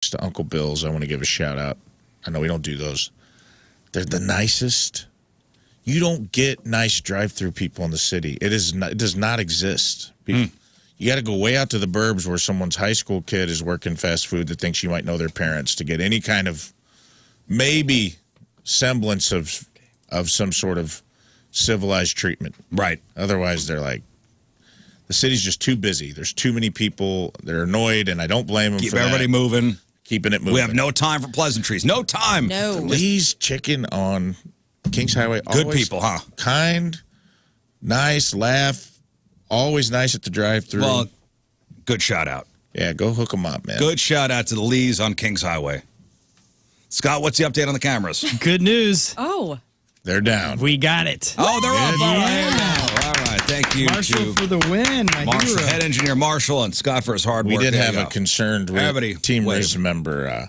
to Uncle Bill's, I want to give a shout out. I know we don't do those. They're the nicest. You don't get nice drive-through people in the city. It does not exist. You got to go way out to the burbs where someone's high school kid is working fast food that thinks you might know their parents to get any kind of maybe semblance of some sort of civilized treatment. Right. Otherwise, they're like, the city's just too busy. There's too many people. They're annoyed, and I don't blame them Keep for everybody that. moving. Keeping it moving. We have no time for pleasantries. No time. No. Lee's Chicken on Kings Highway. Good Always people, huh? Kind, nice, laugh. Always nice at the drive-thru. Well, good shout out. Yeah, go hook them up, man. Good shout out to the Lees on Kings Highway. Scott, what's the update on the cameras? Good news. Oh. They're down. We got it. Oh, they're up. All right. Yeah. All right. Thank you Marshall to for the win, my Marshall, hero. head engineer Marshall, and Scott for his hard We work. did There have you a go. concerned Everybody Team wave. Rizz member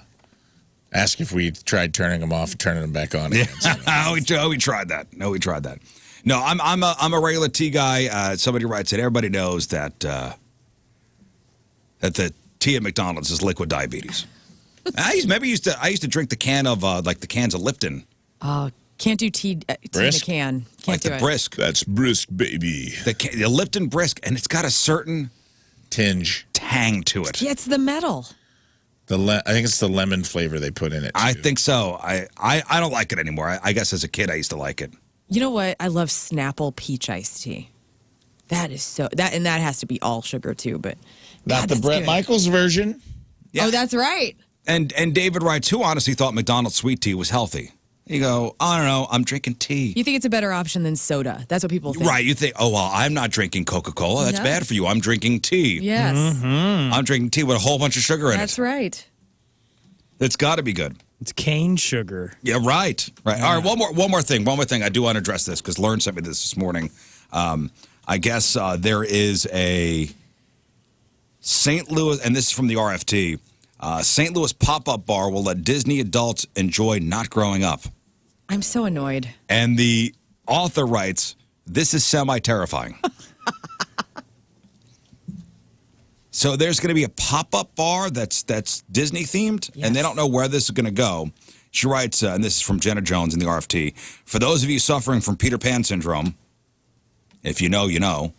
ask if we tried turning them off and turning them back on again. we tried that. No, we tried that. No, I'm a regular tea guy. Somebody writes it. Everybody knows that that the tea at McDonald's is liquid diabetes. I used to drink the can of like the cans of Lipton. Can't do tea in a Brisk? can. Can't Like do the it. brisk. That's brisk, baby. The Lipton brisk, and it's got a certain Tinge. tang to it. Yeah, it's the metal. I think it's the lemon flavor they put in it. I too. think so. I don't like it anymore. I guess as a kid I used to like it. You know what? I love Snapple peach iced tea. That is that has to be all sugar too, but Not God, the that's Bret good. Michaels version. Yeah. Oh, that's right. And David writes, who honestly thought McDonald's sweet tea was healthy? You go, I don't know, I'm drinking tea. You think it's a better option than soda? That's what people think. Right, you think, oh, well, I'm not drinking Coca-Cola. That's No. bad for you. I'm drinking tea. Yes, I'm drinking tea with a whole bunch of sugar in that's it. right. It's got to be good. It's cane sugar. Yeah, right. All right, one more thing. One more thing. I do want to address this because Lern sent me this morning. I guess there is a St. Louis, and this is from the RFT, St. Louis pop-up bar will let Disney adults enjoy not growing up. I'm so annoyed. And the author writes, this is semi-terrifying. So there's going to be a pop-up bar that's Disney-themed, and they don't know where this is going to go. She writes, and this is from Jenna Jones in the RFT, for those of you suffering from Peter Pan syndrome, if you know, you know,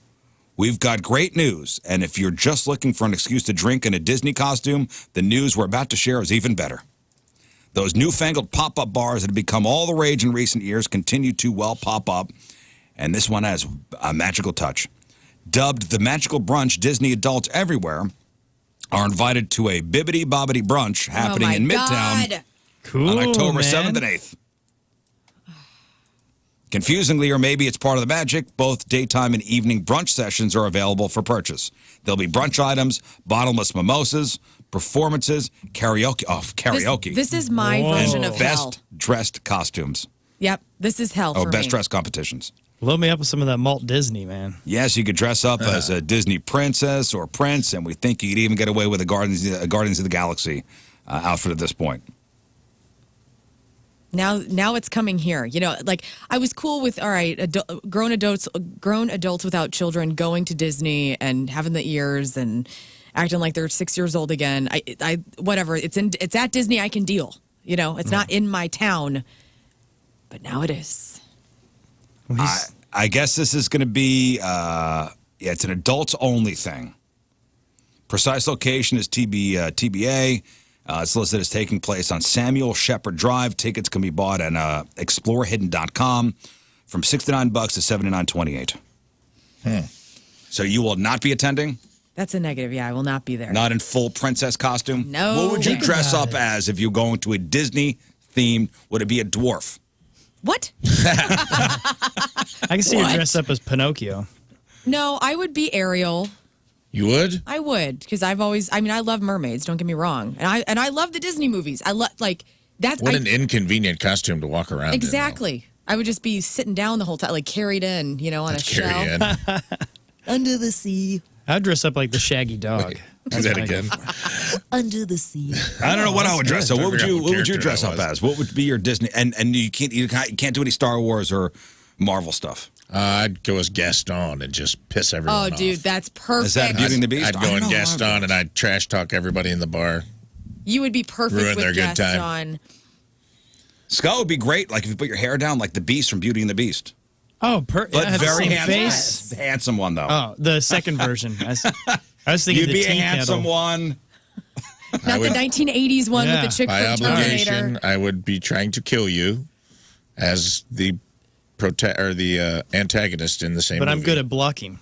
we've got great news. And if you're just looking for an excuse to drink in a Disney costume, the news we're about to share is even better. Those newfangled pop-up bars that have become all the rage in recent years continue to, well, pop up. And this one has a magical touch. Dubbed the Magical Brunch, Disney adults everywhere are invited to a bibbity-bobbity brunch happening in Midtown God. Cool, on October man. 7th and 8th. Confusingly, or maybe it's part of the magic, both daytime and evening brunch sessions are available for purchase. There'll be brunch items, bottomless mimosas, performances, karaoke. Oh, karaoke. This is my Whoa. version and of hell. best dressed costumes. Yep, this is hell Oh, for best me. dressed competitions. Load me up with some of that malt Disney, man. Yes, you could dress up as a Disney princess or prince, and we think you could even get away with a Guardians of the Galaxy outfit at this point. Now it's coming here. You know, like I was cool with grown adults without children going to Disney and having the ears and acting like they're 6 years old again. I whatever. It's at Disney. I can deal. You know, it's not in my town, but now it is. I guess this is going to be it's an adults only thing. Precise location is TBA. It's listed as taking place on Samuel Shepherd Drive. Tickets can be bought at explorehidden.com from $69 to $79.28. So you will not be attending? That's a negative. Yeah, I will not be there. Not in full princess costume? No. What would you Think dress about up it. as if you're going to a Disney theme? Would it be a dwarf? What? I can see you dress up as Pinocchio. No, I would be Ariel. You would? I would, because I love mermaids. Don't get me wrong, and I love the Disney movies. I love that's What an inconvenient costume to walk around in, exactly. I would just be sitting down the whole time, like carried in, you know, on a though. Carry shell in. under the sea. I'd dress up like the Shaggy Dog. Do that again. Under the sea. I don't know what I would dress up. What would I you forgot what character dress that up was. as? What would be your Disney? And you can't do any Star Wars or Marvel stuff. I'd go as Gaston and just piss everyone off. Oh, dude, that's perfect. Is that Beauty and the Beast? I'd I go don't in know. Gaston and I'd trash talk everybody in the bar. You would be perfect Ruin their with good guests time. on. Scott would be great, like if you put your hair down, like the Beast from Beauty and the Beast. Oh, But I have the very same handsome, face. handsome one though. Oh, the second version. I was thinking You'd the be a tea handsome kettle. one. Not the 1980s one with the chick By from obligation, Terminator. I would be trying to kill you as the antagonist in the same But I'm movie. good at blocking.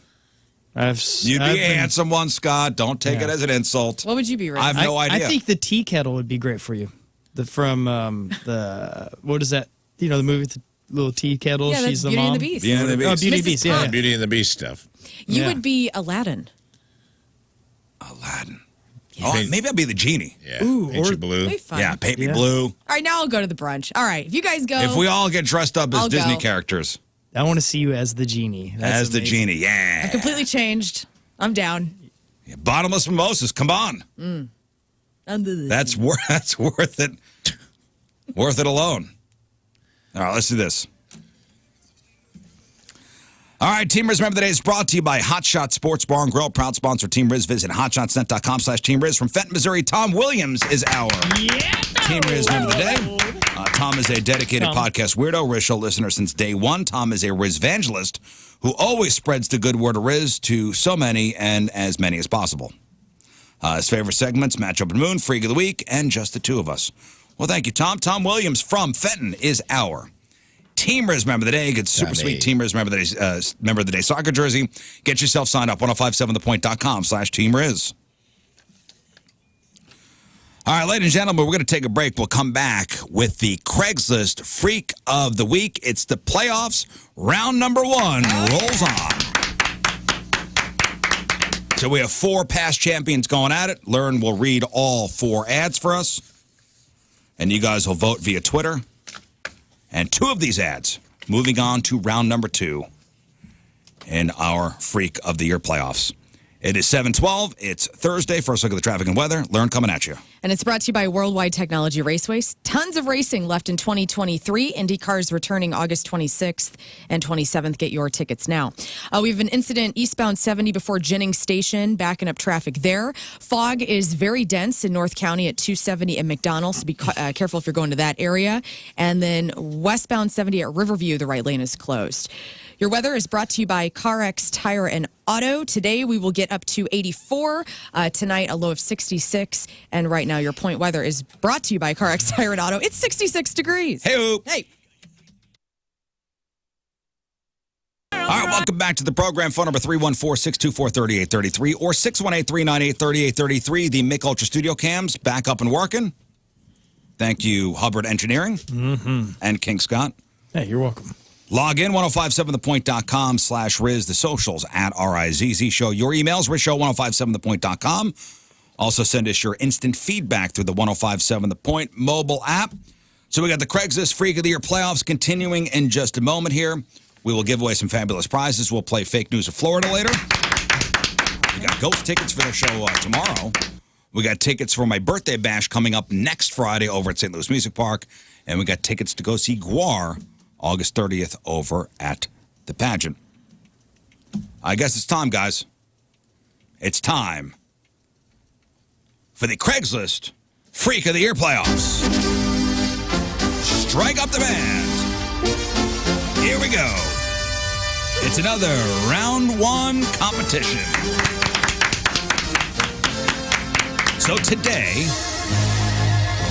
You'd be a handsome one, Scott. Don't take it as an insult. What would you be, Rizz? I have no idea. I think the tea kettle would be great for you. From what is that? You know, the movie with the little tea kettle. Yeah, She's that's the Beauty and mom. the Beast. Beauty and the Oh, Beast. Beauty and Mrs. the Beast. Yeah, Potts. yeah. Beauty and the Beast stuff. You Yeah. would be Aladdin. Aladdin. Oh, maybe I'll be the genie. Yeah. Ooh, Paint you or- blue. Be fun. Yeah, paint me Yeah. blue. All right, now I'll go to the brunch. All right, if you guys go. If we all get dressed up as I'll Disney go. characters. I want to see you as the genie. That's As the amazing. genie, yeah. completely changed. I'm down. Bottomless mimosas, come on. That's worth it. Worth it alone. All right, let's do this. All right, Team Rizz Member of the Day is brought to you by Hot Shot Sports Bar and Grill, proud sponsor of Team Rizz. Visit hotshotsnet.com/Team Rizz. From Fenton, Missouri, Tom Williams is our Team Rizz Member of the Day. Tom is a dedicated podcast weirdo, Rizz Show listener since day one. Tom is a Rizz evangelist who always spreads the good word of Rizz to so many and as many as possible. His favorite segments, Matchup and Moon, Freak of the Week, and Just the Two of Us. Well, thank you, Tom. Tom Williams from Fenton is our Team Rizz Member of the Day. Get super sweet Team Rizz Member of the Day soccer jersey. Get yourself signed up, 1057thepoint.com/Team Rizz. All right, ladies and gentlemen, we're going to take a break. We'll come back with the Craigslist Freak of the Week. It's the playoffs. Round number 1 rolls on. So we have 4 past champions going at it. Lern will read all 4 ads for us. And you guys will vote via Twitter. And 2 of these ads moving on to round number 2 in our Freak of the Year playoffs. It is 7:12. It's Thursday. First look at the traffic and weather. Lern coming at you. And it's brought to you by Worldwide Technology Raceways. Tons of racing left in 2023. IndyCar's returning August 26th and 27th. Get your tickets now. We have an incident eastbound 70 before Jennings Station, backing up traffic there. Fog is very dense in North County at 270 and McDonald, so be careful if you're going to that area. And then westbound 70 at Riverview, the right lane is closed. Your weather is brought to you by CarX Tire and Auto. Today, we will get up to 84. Tonight, a low of 66. And right now, your point weather is brought to you by CarX Tire and Auto. It's 66 degrees. Hey-o. Hey. All right, welcome back to the program. Phone number 314-624-3833 or 618-398-3833. The Mick Ultra Studio cams back up and working. Thank you, Hubbard Engineering and King Scott. Hey, you're welcome. Log in, 1057thepoint.com/Rizz, the socials at RIZZ Show. Your emails, RizzShow1057thepoint.com. Also send us your instant feedback through the 1057 The Point mobile app. So we got the Craigslist Freak of the Year playoffs continuing in just a moment here. We will give away some fabulous prizes. We'll play Fake News of Florida later. We got ghost tickets for the show tomorrow. We got tickets for my birthday bash coming up next Friday over at St. Louis Music Park. And we got tickets to go see Guar August 30th over at the pageant. I guess it's time, guys. It's time for the Craigslist Freak of the Year playoffs. Strike up the bands. Here we go. It's another round 1 competition. So today,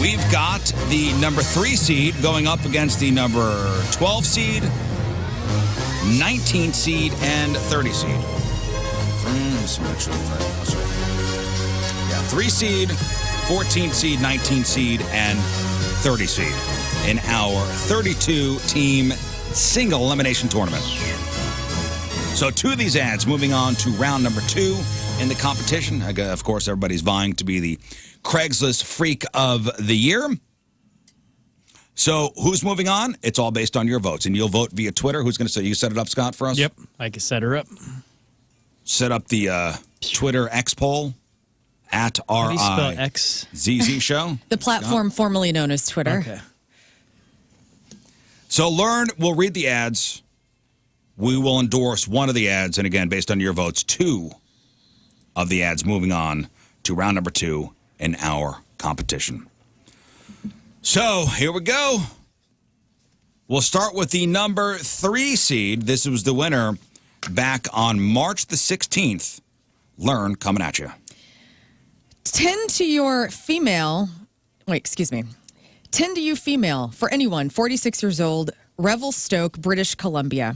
we've got the number 3 seed going up against the number 12 seed, 19 seed, and 30 seed. 3 seed, 14 seed, 19 seed, and 30 seed in our 32-team single elimination tournament. So 2 of these ads moving on to round number 2 in the competition. Of course, everybody's vying to be the Craigslist Freak of the Year. So who's moving on? It's all based on your votes, and you'll vote via Twitter. Who's going to say? You set it up, Scott, for us? Yep, I can set her up. Set up the Twitter X poll at How do you spell RIZZ X? Show. The platform formerly known as Twitter. Okay. So Lern will read the ads. We will endorse one of the ads, and again, based on your votes, 2 of the ads moving on to round number 2 in our competition. So here we go. We'll start with the number 3 seed. This was the winner back on March the 16th. Lern coming at you. 10 to your female. Wait, excuse me. 10 to you female, for anyone, 46 years old, Revelstoke, British Columbia.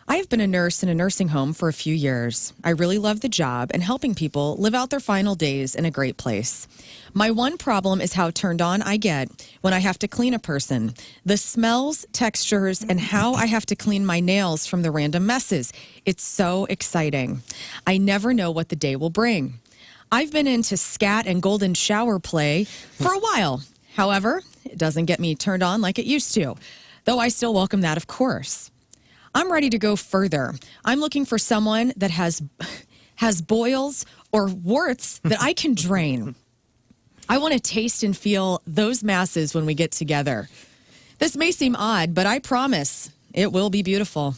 I have been a nurse in a nursing home for a few years. I really love the job and helping people live out their final days in a great place. My one problem is how turned on I get when I have to clean a person. The smells, textures, and how I have to clean my nails from the random messes. It's so exciting. I never know what the day will bring. I've been into scat and golden shower play for a while. However, it doesn't get me turned on like it used to, though I still welcome that, of course. I'm ready to go further. I'm looking for someone that has boils or warts that I can drain. I want to taste and feel those masses when we get together. This may seem odd, but I promise it will be beautiful.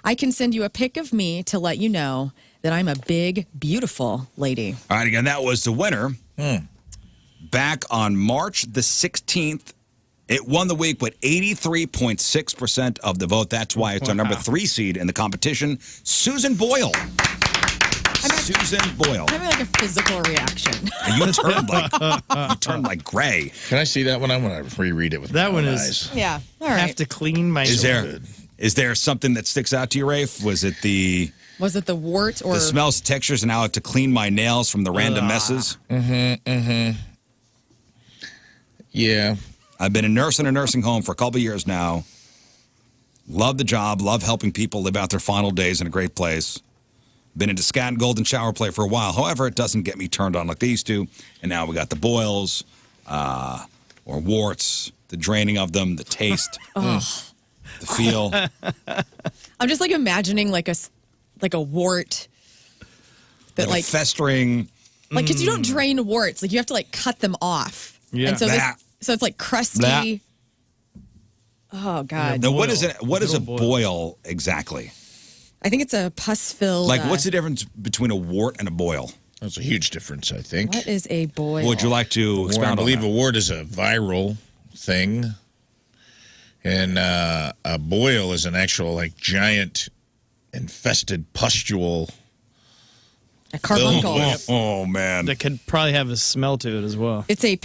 I can send you a pic of me to let you know that I'm a big, beautiful lady. All right, again, that was the winner. Back on March the 16th. It won the week with 83.6% of the vote. That's why it's our number 3 seed in the competition, Susan Boyle. Susan Boyle. I'm having like a physical reaction. And you turned like gray. Can I see that one? I want to reread it with That my one own is- eyes. Yeah, all right. Have to clean my Is there something that sticks out to you, Rafe? Was it the Was it the wart or... the smells, textures, and how to clean my nails from the random messes? Yeah. I've been a nurse in a nursing home for a couple of years now. Love the job. Love helping people live out their final days in a great place. Been into scat and golden shower play for a while. However, it doesn't get me turned on like they used to. And now we got the boils or warts, the draining of them, the taste, the feel. I'm just like imagining like a wart that like festering. like because you don't drain warts, like you have to like cut them off. Yeah. And so so it's like crusty. Oh God. Now, what is it? What is a Little boil exactly? I think it's a pus-filled. Like, what's the difference between a wart and a boil? That's a huge difference, I think. What is a boil? Would you like to I expound on believe that? a wart is a viral thing. And a boil is an actual, like, giant infested pustule. A carbuncle. Oh, man. That could probably have a smell to it as well. It's a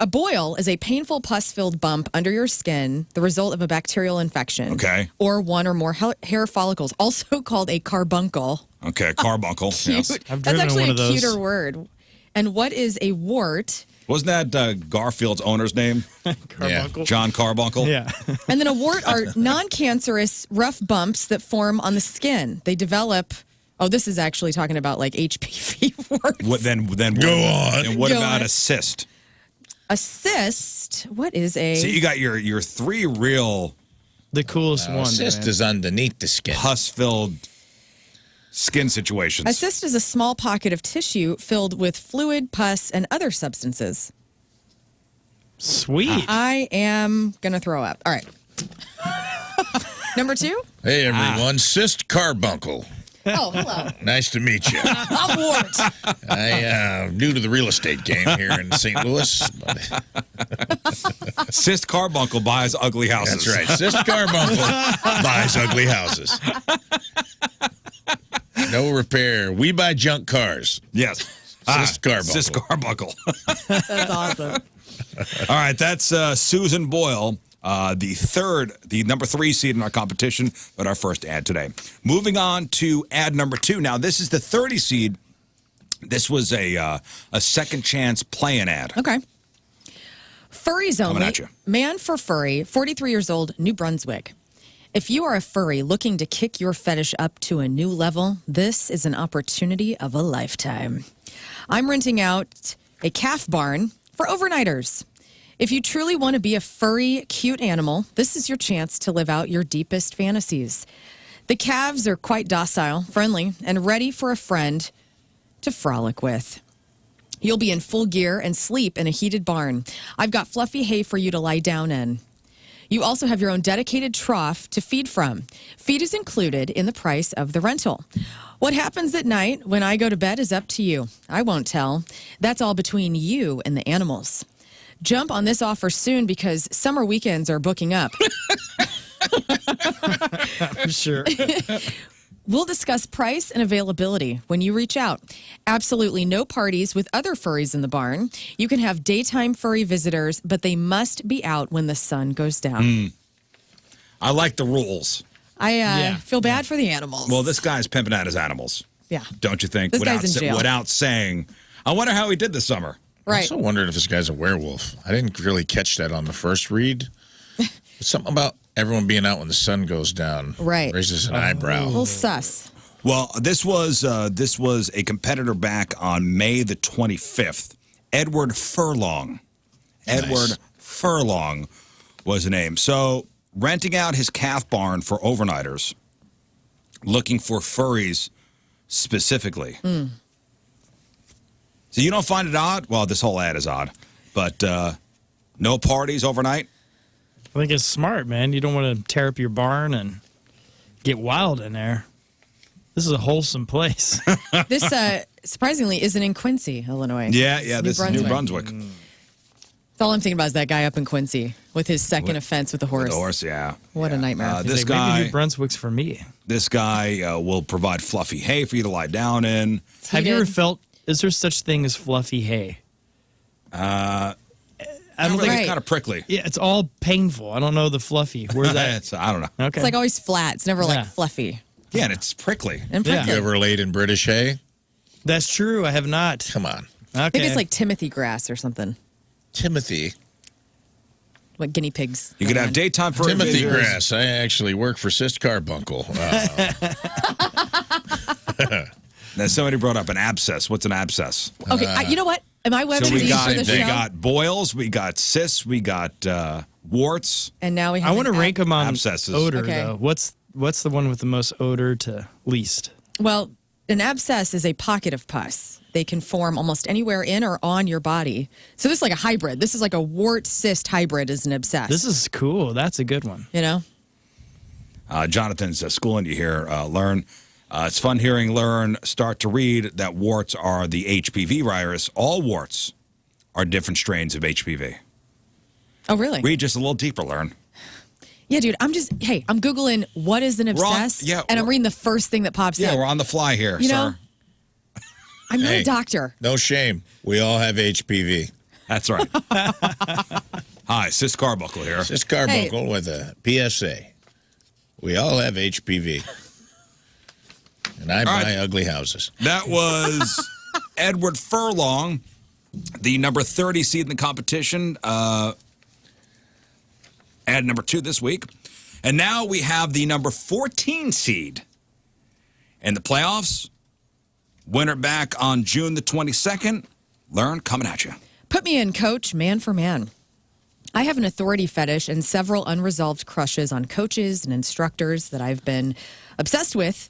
boil is a painful pus-filled bump under your skin, the result of a bacterial infection. Okay. Or one or more hair follicles, also called a carbuncle. Okay, carbuncle. Cute. Yes. I've That's driven actually one a of those. cuter word. And what is a wart? Wasn't that Garfield's owner's name? Carbuncle. John Carbuncle? Yeah. And then a wart are non-cancerous rough bumps that form on the skin. They develop. Oh, this is actually talking about like HPV warts. What, then Go on. And what Go about on. a cyst? A cyst? What is a... So you got your 3 real The coolest one. Cyst man. is underneath the skin. pus-filled skin situations. A cyst is a small pocket of tissue filled with fluid, pus, and other substances. Sweet. I am going to throw up. All right. Number 2? Hey, everyone. Cyst Carbuncle. Oh, hello. Nice to meet you. I'm wart. I'm new to the real estate game here in St. Louis. But Cyst Carbuncle buys ugly houses. that's right. Cyst Carbuncle buys ugly houses. No repair. We buy junk cars. Yes. Cyst Carbuncle. Cyst Carbuncle. That's awesome. All right, that's Susan Boyle, the number 3 seed in our competition, but our first ad today. Moving on to ad number 2. Now, this is the 30 seed. This was a second chance play-in ad. Okay. Furries Coming only. at you. Man for furry, 43 years old, New Brunswick. If you are a furry looking to kick your fetish up to a new level, this is an opportunity of a lifetime. I'm renting out a calf barn for overnighters. If you truly want to be a furry, cute animal, this is your chance to live out your deepest fantasies. The calves are quite docile, friendly, and ready for a friend to frolic with. You'll be in full gear and sleep in a heated barn. I've got fluffy hay for you to lie down in. You also have your own dedicated trough to feed from. Feed is included in the price of the rental. What happens at night when I go to bed is up to you. I won't tell. That's all between you and the animals. Jump on this offer soon because summer weekends are booking up. Sure. We'll discuss price and availability when you reach out. Absolutely no parties with other furries in the barn. You can have daytime furry visitors, but they must be out when the sun goes down. I like the rules. I feel bad for the animals. Well, this guy's pimping out his animals. Yeah. Don't you think? This guy's in jail. Without saying, I wonder how he did this summer. I Right. also wondered if this guy's a werewolf. I didn't really catch that on the first read. Something about everyone being out when the sun goes down. Right. Raises an eyebrow. A little sus. Well, this was a competitor back on May the 25th. Edward Furlong. Nice. Edward Furlong was the name. So renting out his calf barn for overnighters, looking for furries specifically. So you don't find it odd? Well, this whole ad is odd. But no parties overnight? I think it's smart, man. You don't want to tear up your barn and get wild in there. This is a wholesome place. This, surprisingly, isn't in Quincy, Illinois. Yeah, It's this is New Brunswick. That's all I'm thinking about is that guy up in Quincy with his second offense with the horse. The horse, yeah. What a nightmare. This Like, guy, maybe New Brunswick's for me. this guy will provide fluffy hay for you to lie down in. Have you ever Heated. felt, is there such thing as fluffy hay? I don't think Right. It's kind of prickly. Yeah, it's all painful. I don't know the fluffy. Where's that? I don't know. Okay. It's like always flat. It's never Yeah. like fluffy. Yeah, and it's prickly. And Yeah. prickly. You ever laid in British hay? That's true. I have not. Come on. Okay. Maybe it's like Timothy grass or something. Timothy. Like guinea pigs. You could have daytime furry Timothy visitors. Grass. I actually work for Cyst Carbuncle. Now, somebody brought up an abscess. What's an abscess? Okay, you know what? Am I web So we for got the show? boils, we got cysts, we got warts. And now we have I want to an rank them on abscesses. odor, Okay. though. What's the one with the most odor to least? Well, an abscess is a pocket of pus. They can form almost anywhere in or on your body. So this is like a hybrid. This is like a wart cyst hybrid is an abscess. This is cool. That's a good one. you know? Jonathan's schooling you here, Lern. It's fun hearing Lern start to read that warts are the HPV virus. All warts are different strains of HPV. Oh, really? Read just a little deeper, Lern. Yeah, dude, I'm Googling what is an We're on- abscess, yeah, and I'm we're- reading the first thing that pops Yeah, in. we're on the fly here, You sir. know? I'm not Hey. a doctor. No shame. We all have HPV. That's right. Hi, Cyst Carbuncle here. Cyst Carbuncle with a PSA. We all have HPV. And I buy right. ugly houses. That was Edward Furlong, the number 30 seed in the competition. Ad number 2 this week. And now we have the number 14 seed in the playoffs. Winner back on June the 22nd. Lern, coming at you. Put me in, coach, man for man. I have an authority fetish and several unresolved crushes on coaches and instructors that I've been obsessed with.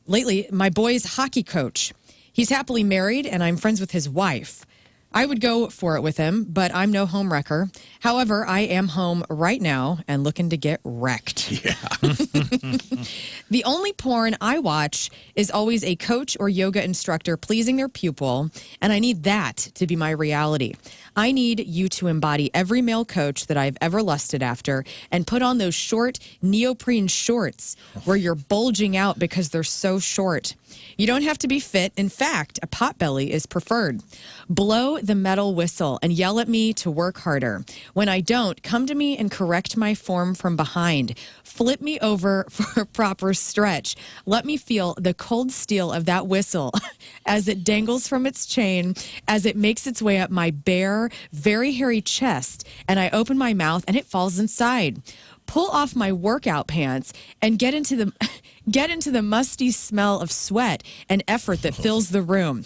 Lately, my boy's hockey coach. He's happily married, and I'm friends with his wife. I would go for it with him, but I'm no home wrecker. However, I am home right now and looking to get wrecked. Yeah. The only porn I watch is always a coach or yoga instructor pleasing their pupil, and I need that to be my reality. I need you to embody every male coach that I've ever lusted after and put on those short neoprene shorts where you're bulging out because they're so short. You don't have to be fit. In fact, a potbelly is preferred. Blow the metal whistle and yell at me to work harder. When I don't, come to me and correct my form from behind. Flip me over for a proper stretch. Let me feel the cold steel of that whistle as it dangles from its chain, as it makes its way up my bare, very hairy chest, and I open my mouth and it falls inside. Pull off my workout pants and get into the musty smell of sweat and effort that fills the room.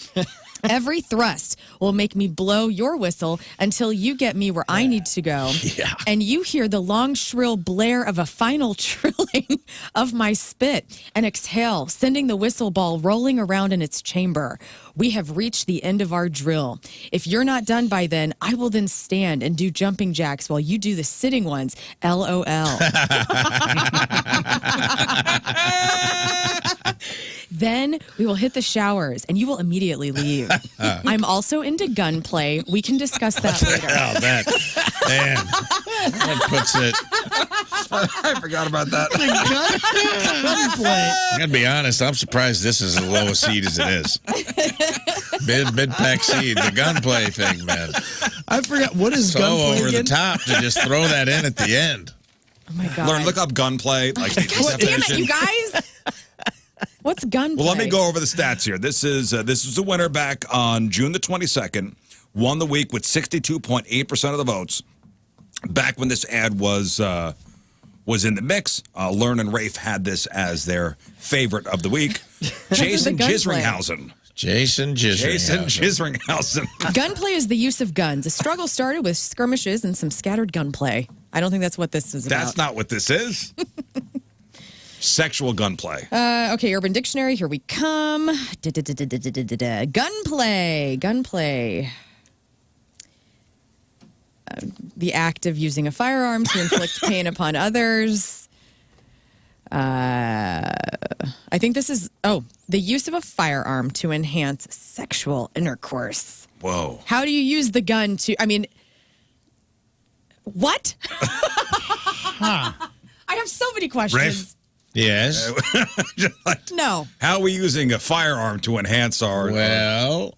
Every thrust will make me blow your whistle until you get me where I need to go. Yeah. And you hear the long, shrill blare of a final trilling of my spit and exhale, sending the whistle ball rolling around in its chamber. We have reached the end of our drill. If you're not done by then, I will then stand and do jumping jacks while you do the sitting ones. LOL. Then we will hit the showers, and you will immediately leave. I'm also into gunplay. We can discuss that later. Oh, that puts it. I forgot about that. Gunplay. I gotta be honest. I'm surprised this is the lowest seed as it is. Mid pack seed, the gunplay thing, man. I forgot what is So gunplay over again? the top to just throw that in at the end. Oh my God. Learn, look up gunplay. Like the Gosh, damn it, definition. you guys. What's gunplay? Well, let me go over the stats here. This is the winner back on June the 22nd. Won the week with 62.8% of the votes. Back when this ad was in the mix, Lern and Rafe had this as their favorite of the week. Jason Jisringhausen. Jason Jisringhausen. Gunplay is the use of guns. A struggle started with skirmishes and some scattered gunplay. I don't think that's what this is about. That's not what this is. Sexual gunplay. Okay, Urban Dictionary, here we come. Gunplay. The act of using a firearm to inflict pain upon others. I think this is, the use of a firearm to enhance sexual intercourse. Whoa. How do you use the gun what? I have so many questions. Rafe? Yes. No. How are we using a firearm to enhance our... Well,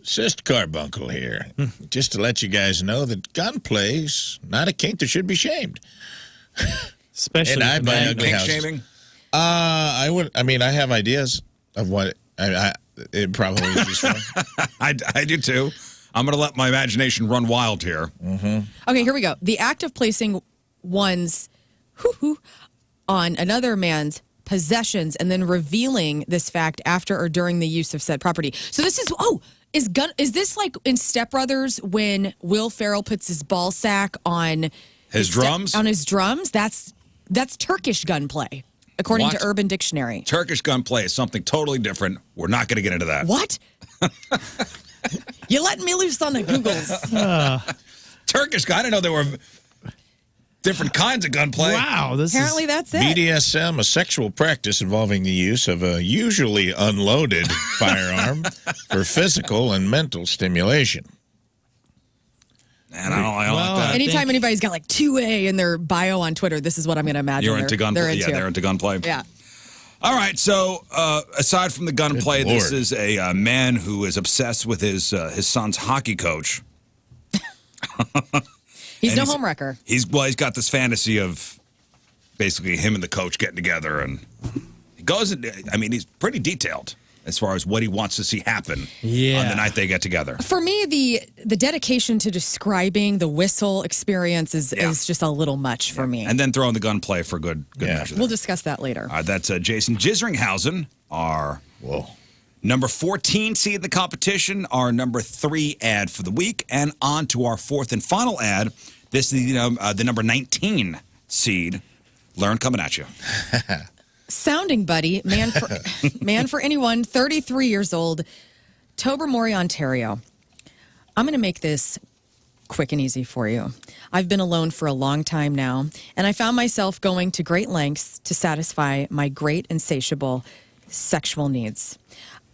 Cyst Carbuncle here. Just to let you guys know that gunplay's not a kink that should be shamed. Especially And I buy for ugly kink houses. shaming? I have ideas of what it probably is used for. I do too. I'm going to let my imagination run wild here. Okay, here we go. The act of placing one's on another man's possessions and then revealing this fact after or during the use of said property. So this is is this like in Step Brothers when Will Ferrell puts his ball sack on His drums? on his drums? That's Turkish gunplay, according What? to Urban Dictionary. Turkish gunplay is something totally different. We're not going to get into that. What? You letting me loose on the Googles. Turkish gun? I didn't know there were different kinds of gunplay. Wow, Apparently that's it. BDSM, a sexual practice involving the use of a usually unloaded firearm for physical and mental stimulation. Man, I don't like that. Anytime anybody's got like 2A in their bio on Twitter, this is what I'm going to imagine. You're into gunplay? They're into. Yeah, they're into gunplay. Yeah. All right, so aside from the gunplay, Good this Lord. is a man who is obsessed with his son's hockey coach. He's And no he's- homewrecker. He's got this fantasy of basically him and the coach getting together, and he goes. He's pretty detailed as far as what he wants to see happen on the night they get together. For me, the dedication to describing the whistle experience is just a little much for me. And then throwing the gunplay for good measure. We'll discuss that later. That's Jason Jisringhausen, our number 14 seed in the competition, our number 3 ad for the week, and on to our fourth and final ad. This is the number 19 seed. Lern, coming at you. Sounding buddy, man for anyone, 33 years old, Tobermory, Ontario. I'm going to make this quick and easy for you. I've been alone for a long time now, and I found myself going to great lengths to satisfy my great insatiable sexual needs.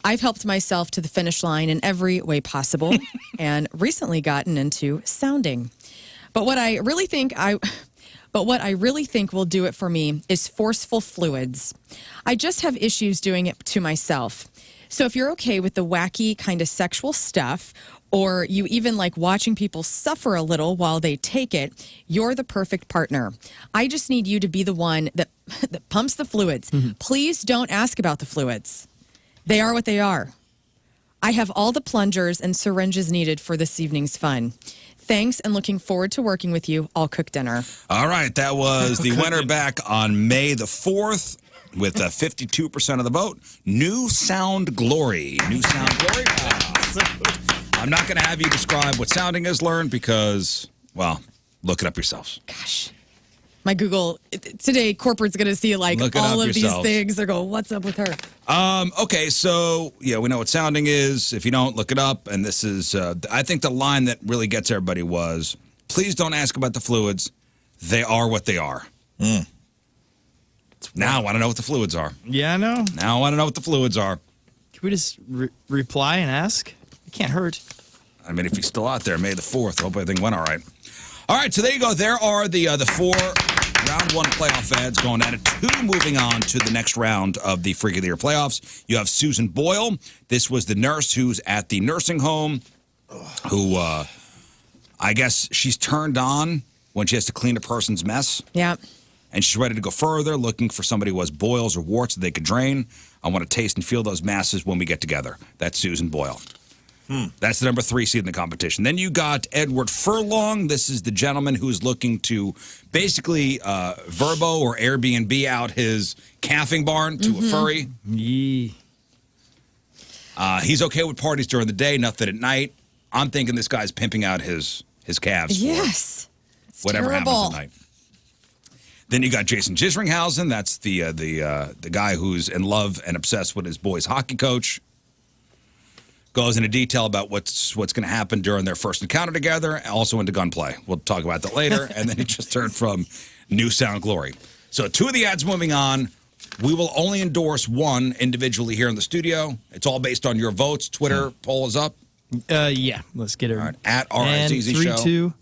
I've helped myself to the finish line in every way possible and recently gotten into sounding. But what I really think will do it for me is forceful fluids. I just have issues doing it to myself. So if you're okay with the wacky kind of sexual stuff, or you even like watching people suffer a little while they take it, you're the perfect partner. I just need you to be the one that pumps the fluids. Please don't ask about the fluids. They are what they are. I have all the plungers and syringes needed for this evening's fun. Thanks, and looking forward to working with you. I'll cook dinner. All right, that was the winner back on May the 4th with 52% of the vote. New Sound Glory. New Sound Glory. I'm not going to have you describe what sounding is, Lern, because, well, look it up yourselves. Gosh. My Google, today, corporate's going to see like Look it all up of yourselves. these things. They're going, what's up with her? Okay, so, yeah, we know what sounding is. If you don't, look it up. And this is, I think the line that really gets everybody was, please don't ask about the fluids. They are what they are. Now I want to know what the fluids are. Yeah, I know. Now I want to know what the fluids are. Can we just reply and ask? It can't hurt. I mean, if he's still out there, May the 4th. Hope everything went all right. All right, so there you go. There are the 4 round 1 playoff ads going at it. 2 moving on to the next round of the Freak of the Year playoffs. You have Susan Boyle. This was the nurse who's at the nursing home who, I guess she's turned on when she has to clean a person's mess. Yeah. And she's ready to go further, looking for somebody who has boils or warts that they could drain. I want to taste and feel those masses when we get together. That's Susan Boyle. That's the number 3 seed in the competition. Then you got Edward Furlong. This is the gentleman who's looking to basically Verbo or Airbnb out his calving barn to a furry. Yee. He's okay with parties during the day, nothing at night. I'm thinking this guy's pimping out his calves. Yes. It's Whatever terrible. happens at night. Then you got Jason Gisringhausen. That's the guy who's in love and obsessed with his boy's hockey coach. Goes into detail about what's going to happen during their first encounter together, also into gunplay. We'll talk about that later. And then he just heard from New Sound Glory. So 2 of the ads moving on. We will only endorse 1 individually here in the studio. It's all based on your votes. Twitter poll is up. Yeah, let's get it. All right, at And RIZZ 3, Show. 2.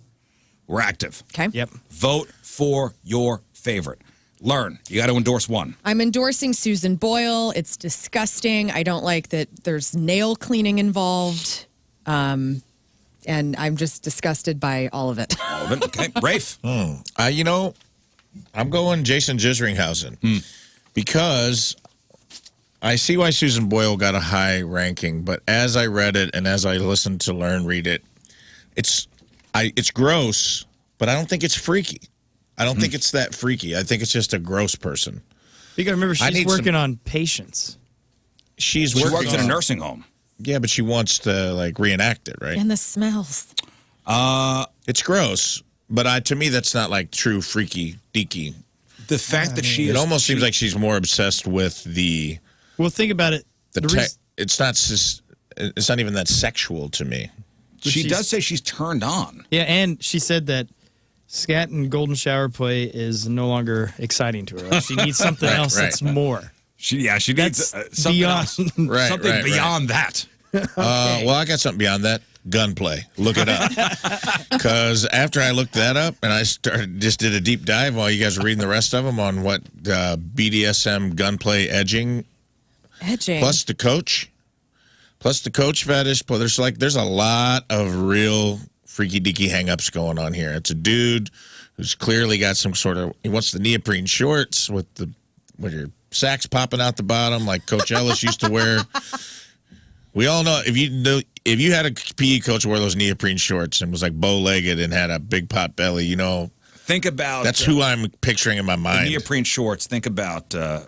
We're active. Okay. Yep. Vote for your favorite. Lern, you got to endorse 1. I'm endorsing Susan Boyle. It's disgusting. I don't like that there's nail cleaning involved. And I'm just disgusted by all of it. All of it. Okay. Rafe. You know, I'm going Jason Gisringhausen because I see why Susan Boyle got a high ranking, but as I read it and as I listened to Lern read it, it's gross, but I don't think it's freaky. I don't think it's that freaky. I think it's just a gross person. You got to remember, she's working on patients. She works in a nursing home. Yeah, but she wants to like reenact it, right? And the smells. It's gross, but to me that's not like true freaky deaky. The fact that It almost seems like she's more obsessed with the. Well, think about it. It's not even that sexual to me. She does say she's turned on. Yeah, and she said that scat and golden shower play is no longer exciting to her. Like, she needs something else that's more. She needs something beyond. else. Something beyond that. Well, I got something beyond that. Gunplay. Look it up. Because after I looked that up and I did a deep dive while you guys were reading the rest of them on what BDSM gunplay edging. Plus the coach fetish. There's a lot of real freaky deaky hang-ups going on here. It's a dude who's clearly got some sort of, he wants the neoprene shorts with your sacks popping out the bottom like Coach Ellis used to wear. We all know if you had a PE coach wear those neoprene shorts and was like bow-legged and had a big pot belly, you know. Think about that's who I'm picturing in my mind. The neoprene shorts. Think about the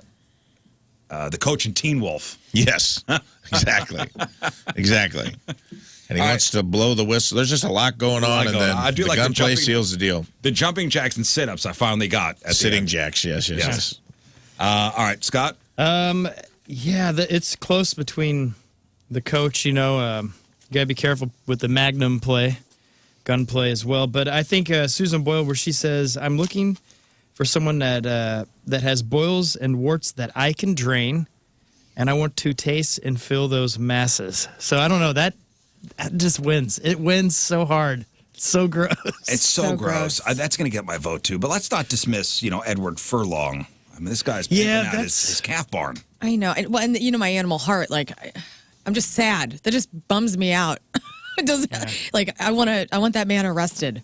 coach in Teen Wolf. Yes, exactly, exactly. And he wants to blow the whistle. There's just a lot going on, and then the gunplay seals the deal. The jumping jacks and sit-ups I finally got. Sitting jacks, yes. All right, Scott? Yeah, it's close between the coach, you know. You got to be careful with the Magnum play, gunplay as well. But I think Susan Boyle, where she says, I'm looking for someone that has boils and warts that I can drain, and I want to taste and feel those masses. So I don't know, that just wins. It wins so hard. It's so gross. It's so gross. That's going to get my vote, too. But let's not dismiss, Edward Furlong. I mean, this guy's pimping out his calf barn. I know. And my animal heart, I'm just sad. That just bums me out. It doesn't, I want that man arrested.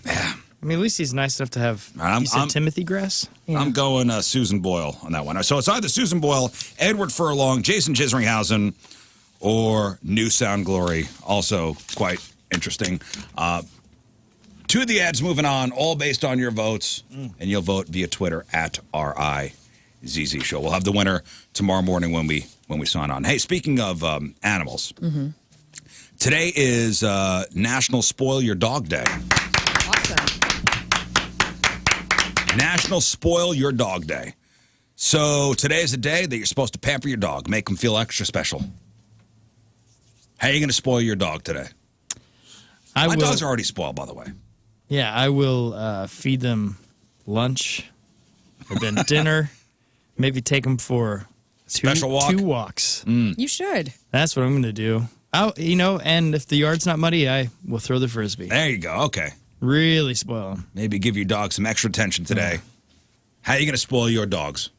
Yeah. I mean, at least he's nice enough to have, you said Timothy Grass? Yeah. I'm going Susan Boyle on that one. So it's either Susan Boyle, Edward Furlong, Jason Gisringhausen, or New Sound Glory. Also quite interesting. 2 of the ads moving on, all based on your votes, and you'll vote via Twitter at RIZZ Show. We'll have the winner tomorrow morning when we sign on. Hey, speaking of animals, today is National Spoil Your Dog Day. Awesome. National Spoil Your Dog Day. So today is a day that you're supposed to pamper your dog, make them feel extra special. How are you going to spoil your dog today? My dogs are already spoiled, by the way. Yeah, I will feed them lunch and then dinner. Maybe take them for Special walk? 2 walks. You should. That's what I'm going to do. And if the yard's not muddy, I will throw the Frisbee. There you go. Okay. Really spoil them. Maybe give your dog some extra attention today. How are you going to spoil your dogs?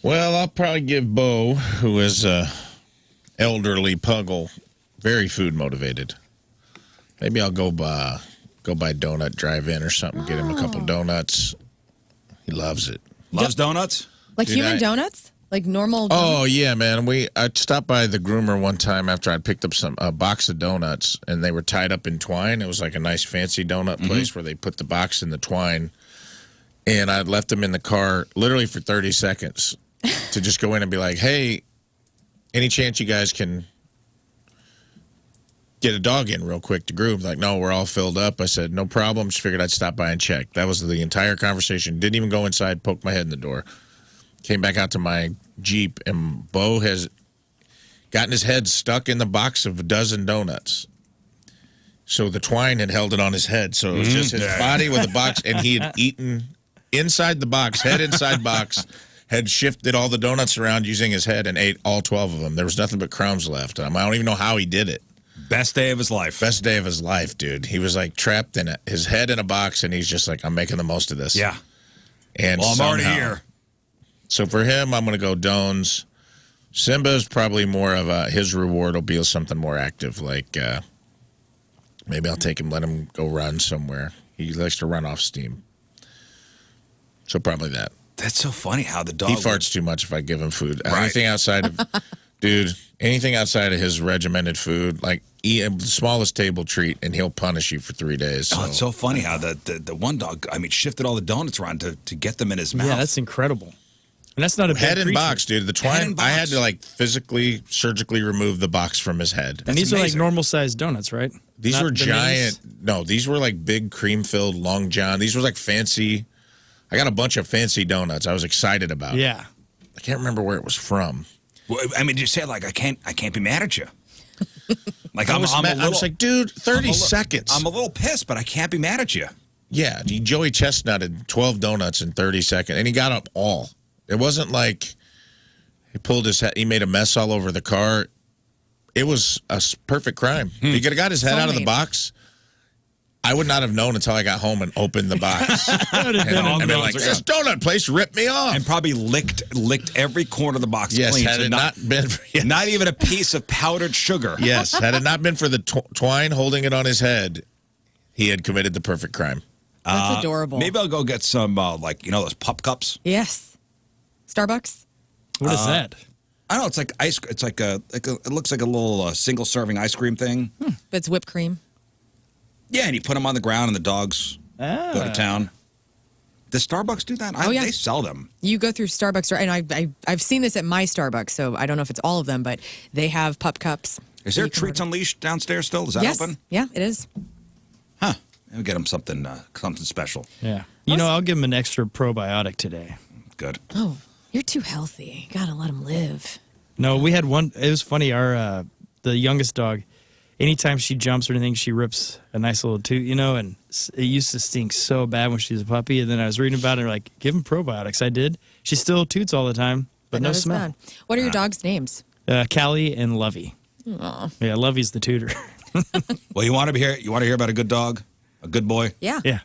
Well, I'll probably give Bo, who is a elderly puggle, very food motivated. Maybe I'll go buy donut drive-in or something, get him a couple donuts. He loves it. Loves donuts? Like human donuts? Like normal donuts? Oh, yeah, man. I stopped by the groomer one time after I picked up a box of donuts, and they were tied up in twine. It was like a nice fancy donut place where they put the box in the twine. And I left them in the car literally for 30 seconds to just go in and be like, hey, any chance you guys can get a dog in real quick to groom? Like, no, we're all filled up. I said, no problem. Just figured I'd stop by and check. That was the entire conversation. Didn't even go inside, poked my head in the door. Came back out to my Jeep, and Bo has gotten his head stuck in the box of a dozen donuts. So the twine had held it on his head. So it was just his body with a box, and he had eaten inside the box, head inside box, had shifted all the donuts around using his head and ate all 12 of them. There was nothing but crumbs left. I don't even know how he did it. Best day of his life. Best day of his life, dude. He was like trapped in it, his head in a box, and he's just like, I'm making the most of this. Yeah. And I'm already here. So for him, I'm going to go Dones. Simba's probably more of his reward will be something more active, like maybe I'll take him, let him go run somewhere. He likes to run off steam. So probably that. That's so funny how the dog... He farts too much if I give him food. Right. Anything outside of... Dude, anything outside of his regimented food, like eat the smallest table treat, and he'll punish you for 3 days. So. Oh, it's so funny how the one dog, shifted all the donuts around to get them in his mouth. Yeah, that's incredible. And that's not a head big and creature. box, dude. The twine, I had to physically, surgically remove the box from his head. And these are like normal-sized donuts, right? These were giant. No, these were like big cream-filled Long John. These were like fancy. I got a bunch of fancy donuts. I was excited about. Yeah. I can't remember where it was from. Well, you said like I can't be mad at you. Like I was like, dude, 30 seconds. I'm a little pissed, but I can't be mad at you. Yeah, Joey chestnutted 12 donuts in 30 seconds, and he got up all. It wasn't like he pulled his head, he made a mess all over the car. It was a perfect crime. If he could have got his head out of the box, I would not have known until I got home and opened the box. and been like, this donut place ripped me off. And probably licked every corner of the box yes, clean. Had it not been for, not even a piece of powdered sugar. Yes, had it not been for the twine holding it on his head, he had committed the perfect crime. That's adorable. Maybe I'll go get some, those pup cups. Yes. Starbucks? What is that? I don't know. It's like ice. It's like it looks like a little single serving ice cream thing. But it's whipped cream. Yeah, and you put them on the ground, and the dogs go to town. Does Starbucks do that? Yeah. They sell them. You go through Starbucks, and I've seen this at my Starbucks, so I don't know if it's all of them, but they have pup cups. Is there Treats Unleashed downstairs still? Is that open? Yeah, it is. Huh. We'll get them something special. Yeah. I'll give him an extra probiotic today. Good. Oh, you're too healthy. Gotta let him live. No, we had one. It was funny. Our the youngest dog, anytime she jumps or anything, she rips a nice little toot, and it used to stink so bad when she was a puppy. And then I was reading about it, and like, give him probiotics. I did. She still toots all the time, but no smell. Bad. What are your dogs' names? Callie and Lovey. Aww. Yeah, Lovey's the tutor. Well, you want to hear about a good dog, a good boy? Yeah. Yeah.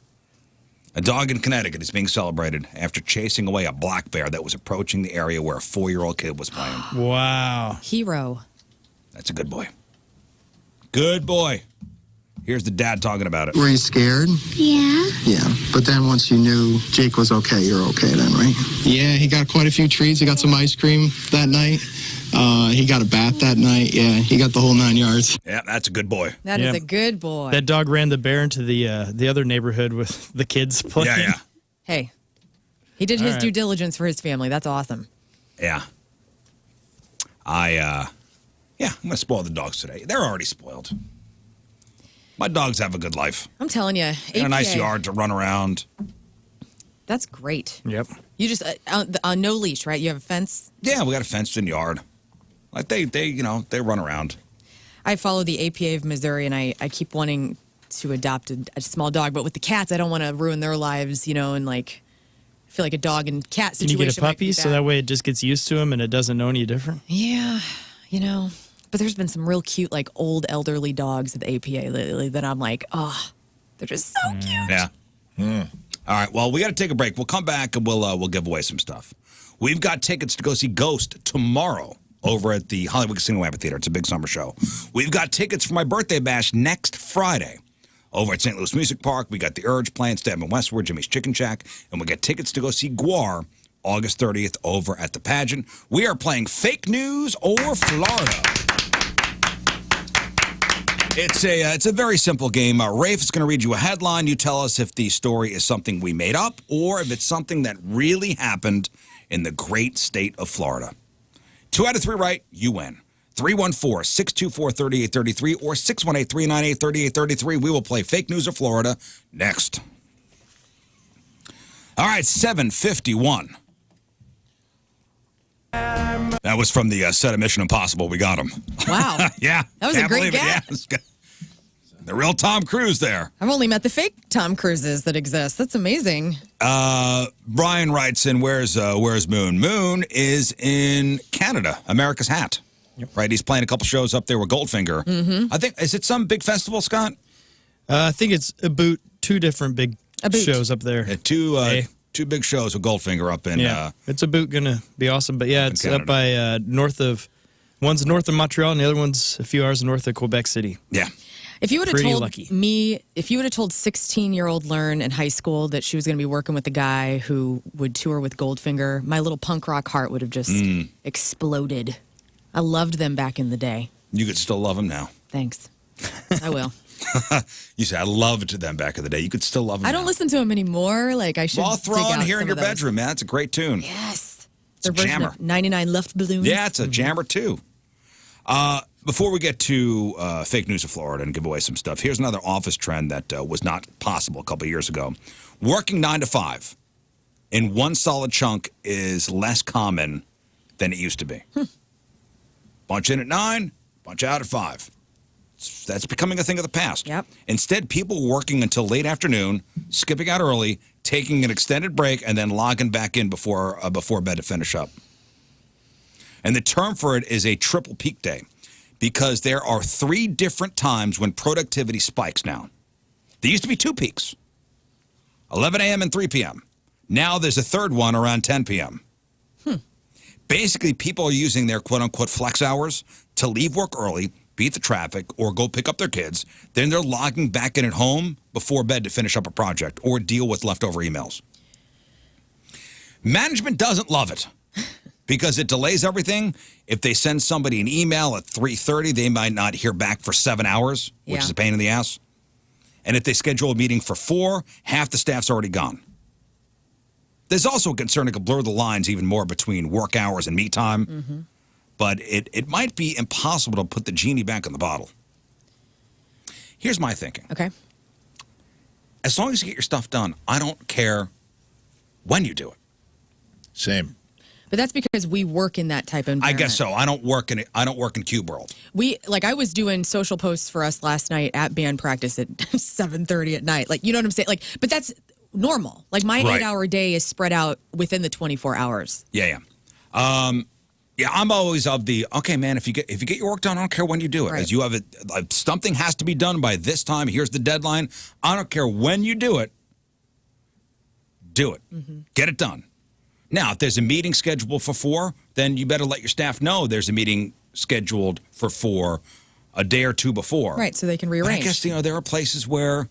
A dog in Connecticut is being celebrated after chasing away a black bear that was approaching the area where a 4-year-old kid was playing. Wow. Hero. That's a good boy. Good boy. Here's the dad talking about it. Were you scared? Yeah. Yeah. But then once you knew Jake was okay, you're okay then, right? Yeah, he got quite a few treats. He got some ice cream that night. He got a bath that night. Yeah, he got the whole 9 yards. Yeah, that's a good boy. That is a good boy. That dog ran the bear into the other neighborhood with the kids playing. Yeah. Hey, he did his due diligence for his family. That's awesome. Yeah. I'm going to spoil the dogs today. They're already spoiled. My dogs have a good life. I'm telling you. They got a nice yard to run around. That's great. Yep. You just, no leash, right? You have a fence? Yeah, we got a fenced-in yard. Like, they run around. I follow the APA of Missouri, and I keep wanting to adopt a small dog. But with the cats, I don't want to ruin their lives, and like feel like a dog and cat Can situation. you get a might be puppy so bad. that way it just gets used to him and it doesn't know any different? Yeah, but there's been some real cute, like old elderly dogs at the APA lately that I'm like, oh, they're just so cute. Yeah. All right. Well, we got to take a break. We'll come back and we'll give away some stuff. We've got tickets to go see Ghost tomorrow over at the Hollywood Casino Amphitheater. It's a big summer show. We've got tickets for my birthday bash next Friday over at St. Louis Music Park. We got The Urge playing Stedman Westward, Jimmy's Chicken Shack, and we got tickets to go see Guar August 30th over at the Pageant. We are playing Fake News or Florida. It's a very simple game. Rafe is going to read you a headline. You tell us if the story is something we made up or if it's something that really happened in the great state of Florida. 2 out of 3 right, you win. 314-624-3833 or 618-398-3833. We will play Fake News of Florida next. All right, 7:51. That was from the set of Mission Impossible. We got him. Wow. Yeah. That was a great guess. Yeah. The real Tom Cruise there. I've only met the fake Tom Cruises that exist. That's amazing. Brian writes in, where's Moon? Moon is in Canada, America's Hat. Yep. Right? He's playing a couple shows up there with Goldfinger. Mm-hmm. I think, is it some big festival, Scott? I think it's about 2 different big shows up there. Yeah, two big shows with Goldfinger up in... it's going to be awesome. But yeah, it's up by one's north of Montreal and the other one's a few hours north of Quebec City. Yeah. If you would have told me, if you would have told 16-year-old Lern in high school that she was going to be working with the guy who would tour with Goldfinger, my little punk rock heart would have just exploded. I loved them back in the day. You could still love them now. Thanks. I will. You said I loved them back in the day. You could still love them I don't listen to them anymore. Like I should. Well, throw on here in your bedroom, man. It's a great tune. Yes. It's a jammer. 99 Left Balloons. Yeah, it's a jammer too. Before we get to Fake News of Florida and give away some stuff, here's another office trend that was not possible a couple of years ago. Working 9 to 5 in one solid chunk is less common than it used to be. Bunch in at 9, bunch out at 5. That's becoming a thing of the past. Yep. Instead, people working until late afternoon, skipping out early, taking an extended break, and then logging back in before bed to finish up. And the term for it is a triple peak day, because there are 3 different times when productivity spikes now. There used to be 2 peaks, 11 a.m. and 3 p.m. Now there's a third one around 10 p.m. Basically, people are using their quote-unquote flex hours to leave work early, beat the traffic, or go pick up their kids. Then they're logging back in at home before bed to finish up a project or deal with leftover emails. Management doesn't love it because it delays everything. If they send somebody an email at 3:30, they might not hear back for 7 hours, which is a pain in the ass. And if they schedule a meeting for 4, half the staff's already gone. There's also a concern it could blur the lines even more between work hours and me time. But it might be impossible to put the genie back in the bottle. Here's my thinking. Okay. As long as you get your stuff done, I don't care when you do it. Same. But that's because we work in that type of environment. I guess so. I don't work in Cube World. I was doing social posts for us last night at band practice at 7:30 at night. Like, you know what I'm saying? Like, but that's normal. Like my 8-hour day is spread out within the 24 hours. Yeah. Yeah, I'm always of the, okay, man, if you get your work done, I don't care when you do it. Right. As you have it, something has to be done by this time. Here's the deadline. I don't care when you do it. Do it. Get it done. Now, if there's a meeting scheduled for 4, then you better let your staff know there's a meeting scheduled for 4 a day or 2 before. Right, so they can rearrange. But I guess, there are places where,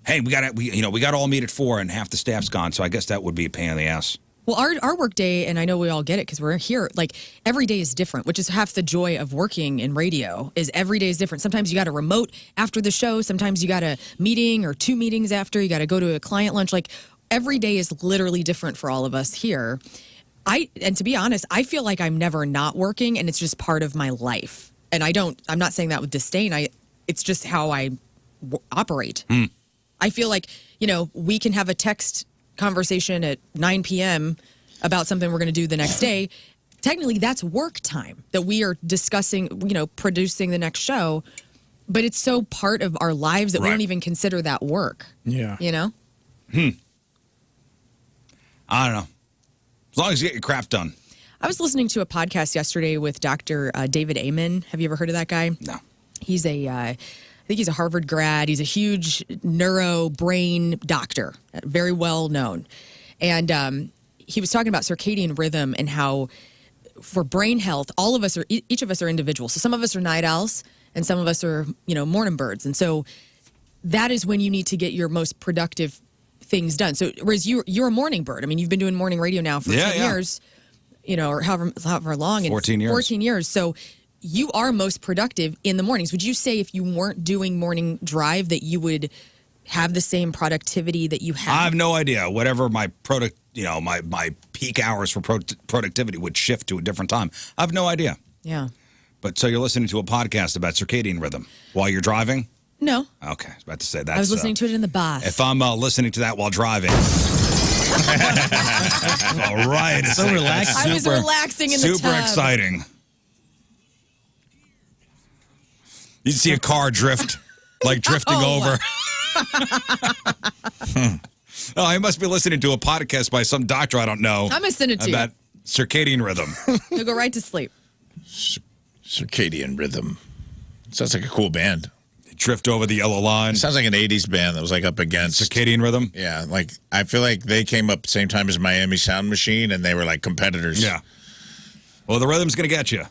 hey, we got to all meet at 4 and half the staff's gone, so I guess that would be a pain in the ass. Well, our work day, and I know we all get it because we're here, like every day is different, which is half the joy of working in radio is every day is different. Sometimes you got a remote after the show. Sometimes you got a meeting or 2 meetings after. You got to go to a client lunch. Like every day is literally different for all of us here. And to be honest, I feel like I'm never not working and it's just part of my life. And I'm not saying that with disdain. It's just how I operate. I feel like, we can have a text conversation at 9 p.m. about something we're going to do the next day. Technically, that's work time that we are discussing, producing the next show. But it's so part of our lives that we don't even consider that work. Yeah. I don't know. As long as you get your craft done. I was listening to a podcast yesterday with Dr. David Amen. Have you ever heard of that guy? No. He's I think he's a Harvard grad. He's a huge neuro brain doctor, very well known. And he was talking about circadian rhythm and how for brain health, each of us are individuals. So some of us are night owls and some of us are, morning birds. And so that is when you need to get your most productive things done. So Rizz, you're a morning bird. I mean, you've been doing morning radio now for 10 years, or however long. 14 years. 14 years. So you are most productive in the mornings. Would you say if you weren't doing morning drive that you would have the same productivity that you have? I have no idea. Whatever my my peak hours for productivity would shift to a different time. I have no idea. Yeah. But so you're listening to a podcast about circadian rhythm while you're driving? No. Okay, I was about to say that. I was listening to it in the bus. If I'm listening to that while driving. All right. So relaxing. I was relaxing in the tub. Super exciting. You see a car drift, like drifting over. Oh, I must be listening to a podcast by some doctor I don't know. I'm going to send it to about circadian rhythm. You'll go right to sleep. Circadian Rhythm. Sounds like a cool band. Drift over the yellow line. Sounds like an 80s band that was like up against circadian rhythm. Yeah, like I feel like they came up at the same time as Miami Sound Machine and they were like competitors. Yeah. Well, the rhythm's going to get you.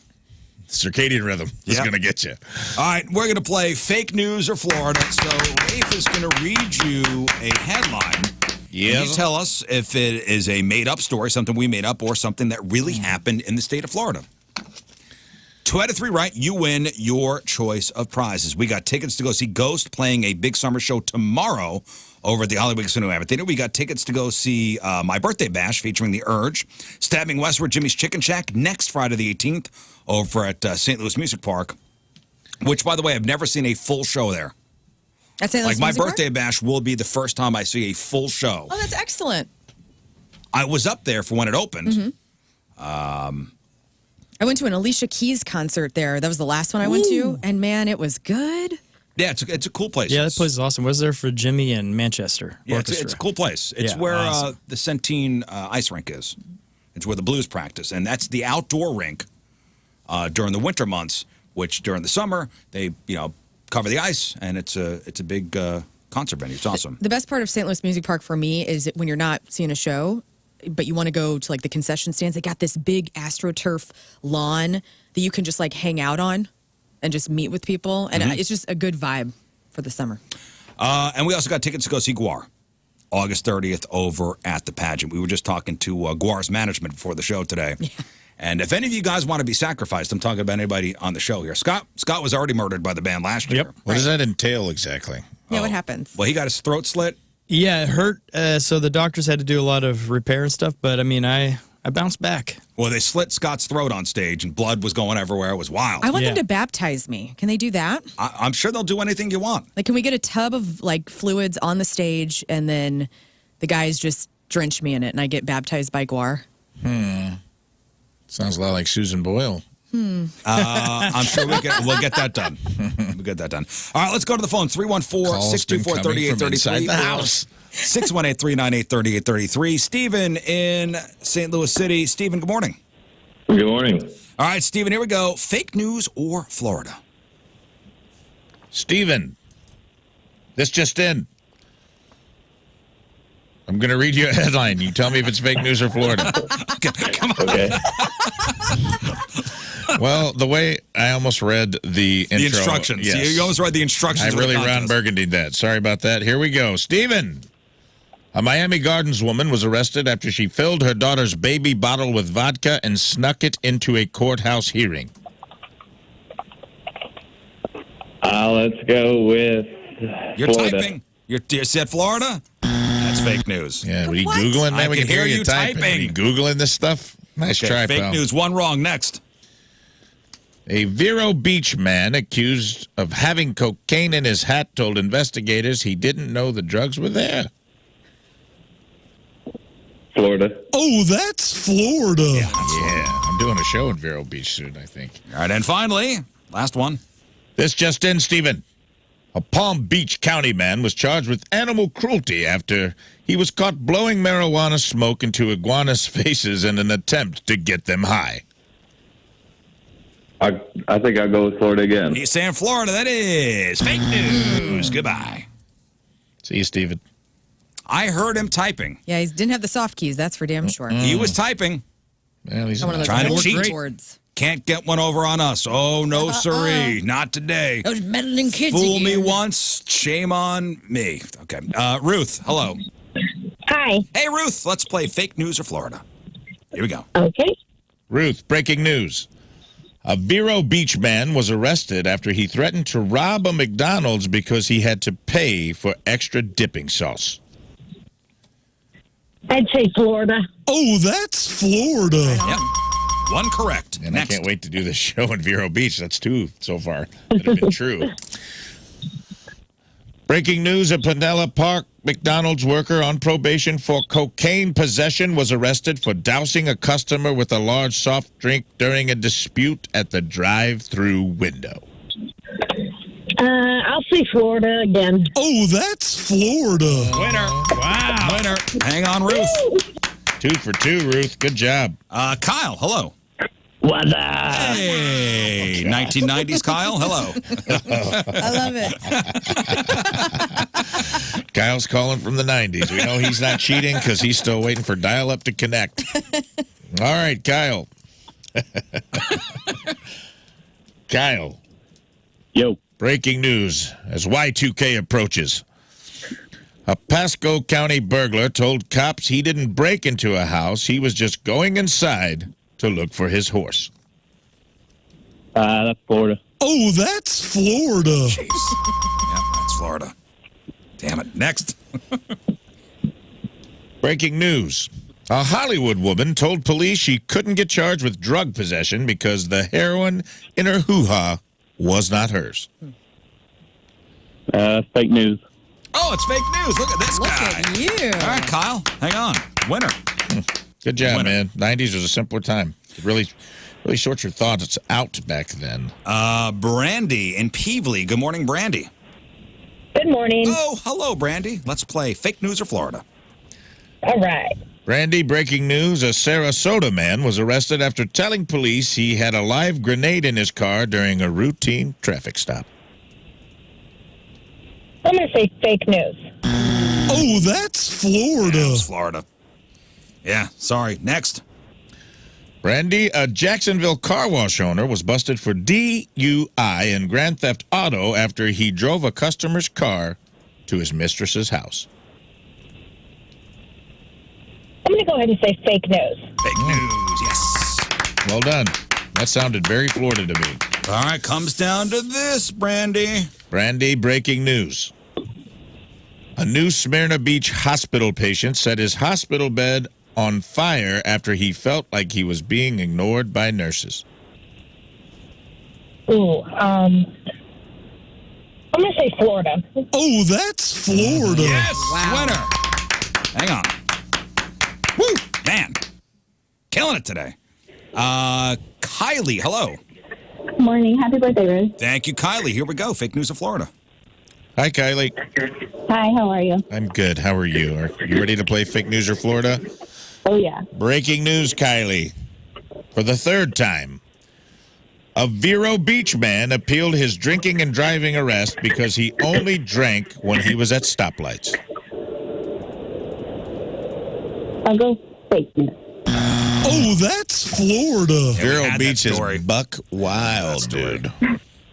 Circadian Rhythm is going to get you. All right, we're going to play Fake News or Florida. So Rafe is going to read you a headline. Yeah. You tell us if it is a made-up story, something we made up, or something that really happened in the state of Florida. 2 out of 3 right, you win your choice of prizes. We got tickets to go see Ghost playing a big summer show tomorrow over at the Hollywood Casino Amphitheater. We got tickets to go see My Birthday Bash featuring The Urge, Stabbing Westward, Jimmy's Chicken Shack, next Friday the 18th over at St. Louis Music Park, which, by the way, I've never seen a full show there. That's St. Louis My Music Birthday Park? Bash will be the first time I see a full show. Oh, that's excellent. I was up there for when it opened. Mm-hmm. I went to an Alicia Keys concert there. That was the last one I went to, and man, it was good. Yeah, it's a cool place. Yeah, that place is awesome. Was there for Jimmy in Manchester? Yeah, it's a cool place. It's where the Centene ice rink is. It's where the Blues practice, and that's the outdoor rink during the winter months. Which during the summer they cover the ice, and it's a big concert venue. It's awesome. The best part of St. Louis Music Park for me is when you're not seeing a show, but you want to go to like the concession stands. They got this big AstroTurf lawn that you can just like hang out on and just meet with people. And it's just a good vibe for the summer. And we also got tickets to go see Guar August 30th over at the pageant. We were just talking to Guar's management before the show today. Yeah. And if any of you guys want to be sacrificed, I'm talking about anybody on the show here. Scott was already murdered by the band last year. Yep. What does that entail exactly? Yeah, what happens? Well, he got his throat slit. Yeah, it hurt. So the doctors had to do a lot of repair and stuff. But I mean, I bounced back. Well, they slit Scott's throat on stage, and blood was going everywhere. It was wild. I want them to baptize me. Can they do that? I'm sure they'll do anything you want. Like, can we get a tub of like fluids on the stage, and then the guys just drench me in it, and I get baptized by Guar? Sounds a lot like Susan Boyle. I'm sure we'll get that done. We'll get that done. All right, let's go to the phone. 314-624-3833. Inside the house. 618-398-3833. Stephen in St. Louis City. Stephen, good morning. Good morning. All right, Stephen, here we go. Fake news or Florida? Stephen, this just in. I'm going to read you a headline. You tell me if it's fake news or Florida. Come on. Okay. Well, the way I almost read the intro. The instructions. Yes. You almost read the instructions. I really Ron Burgundied that. Sorry about that. Here we go. Stephen, a Miami Gardens woman was arrested after she filled her daughter's baby bottle with vodka and snuck it into a courthouse hearing. Let's go with You're Florida. typing. You said Florida? That's fake news. Yeah, were you Googling that? I We can hear you typing. typing. Are you Googling this stuff? Nice try, fake pal. news. One wrong. Next. A Vero Beach man accused of having cocaine in his hat told investigators he didn't know the drugs were there. Florida. Oh, that's Florida. Yeah, I'm doing a show in Vero Beach soon, I think. All right, and finally, last one. This just in, Stephen. A Palm Beach County man was charged with animal cruelty after he was caught blowing marijuana smoke into iguanas' faces in an attempt to get them high. I think I'll go with Florida again. He's saying Florida. That is fake news. Goodbye. See you, Steven. I heard him typing. Yeah, he didn't have the soft keys. That's for damn sure. He was typing. Well, he's One of those Trying to old cheat. boards. Can't get one over on us. Oh, no, siree. Not today. Those meddling kids Fool again. me once, shame on me. Okay. Ruth, hello. Hi. Hey, Ruth, let's play fake news or Florida. Here we go. Okay. Ruth, breaking news. A Vero Beach man was arrested after he threatened to rob a McDonald's because he had to pay for extra dipping sauce. I'd say Florida. Oh, that's Florida. Yep. One correct. And Next. I can't wait to do this show in Vero Beach. That's 2 so far that have been true. Breaking news, a Pinella Park McDonald's worker on probation for cocaine possession was arrested for dousing a customer with a large soft drink during a dispute at the drive-thru window. I'll say Florida again. Oh, that's Florida. Winner. Wow. Winner. Hang on, Ruth. 2 for 2, Ruth. Good job. Kyle, hello. What's up? Hey, 1990s Kyle, hello. I love it. Kyle's calling from the 90s. We know he's not cheating because he's still waiting for dial-up to connect. All right, Kyle. Kyle. Yo. Breaking news as Y2K approaches. A Pasco County burglar told cops he didn't break into a house. He was just going inside to look for his horse. That's Florida. Oh, that's Florida. Jeez. Yep, that's Florida. Damn it. Next. Breaking news. A Hollywood woman told police she couldn't get charged with drug possession because the heroin in her hoo-ha was not hers. Fake news. Oh, it's fake news. Look at this Look guy. at you. All right, Kyle, hang on. Winner. Good job, Winner. man. 90s was a simpler time. It really short your thoughts. It's out back then. Brandy in Peevely. Good morning, Brandy. Good morning. Oh, hello, Brandy. Let's play fake news or Florida. All right. Brandy, breaking news. A Sarasota man was arrested after telling police he had a live grenade in his car during a routine traffic stop. I'm going to say fake news. Oh, that's Florida. It's Florida. Yeah, sorry. Next. Brandy, a Jacksonville car wash owner, was busted for DUI and grand theft auto after he drove a customer's car to his mistress's house. I'm going to go ahead and say fake news. Fake news. Yes. Well done. That sounded very Florida to me. All right, comes down to this, Brandy. Brandy, breaking news. A New Smyrna Beach hospital patient set his hospital bed on fire after he felt like he was being ignored by nurses. Ooh, I'm going to say Florida. Oh, that's Florida. Yes. Wow. Winner. Hang on. Woo, man. Killing it today. Kylie, hello. Morning. Happy birthday, Rizz. Thank you, Kylie. Here we go. Fake news of Florida. Hi, Kylie. Hi, how are you? I'm good. How are you? Are you ready to play Fake News or Florida? Oh, yeah. Breaking news, Kylie. For the third time, a Vero Beach man appealed his drinking and driving arrest because he only drank when he was at stoplights. I'll go fake news. Oh, that's Florida. Yeah, we Vero had that Beach is story. buck wild, dude.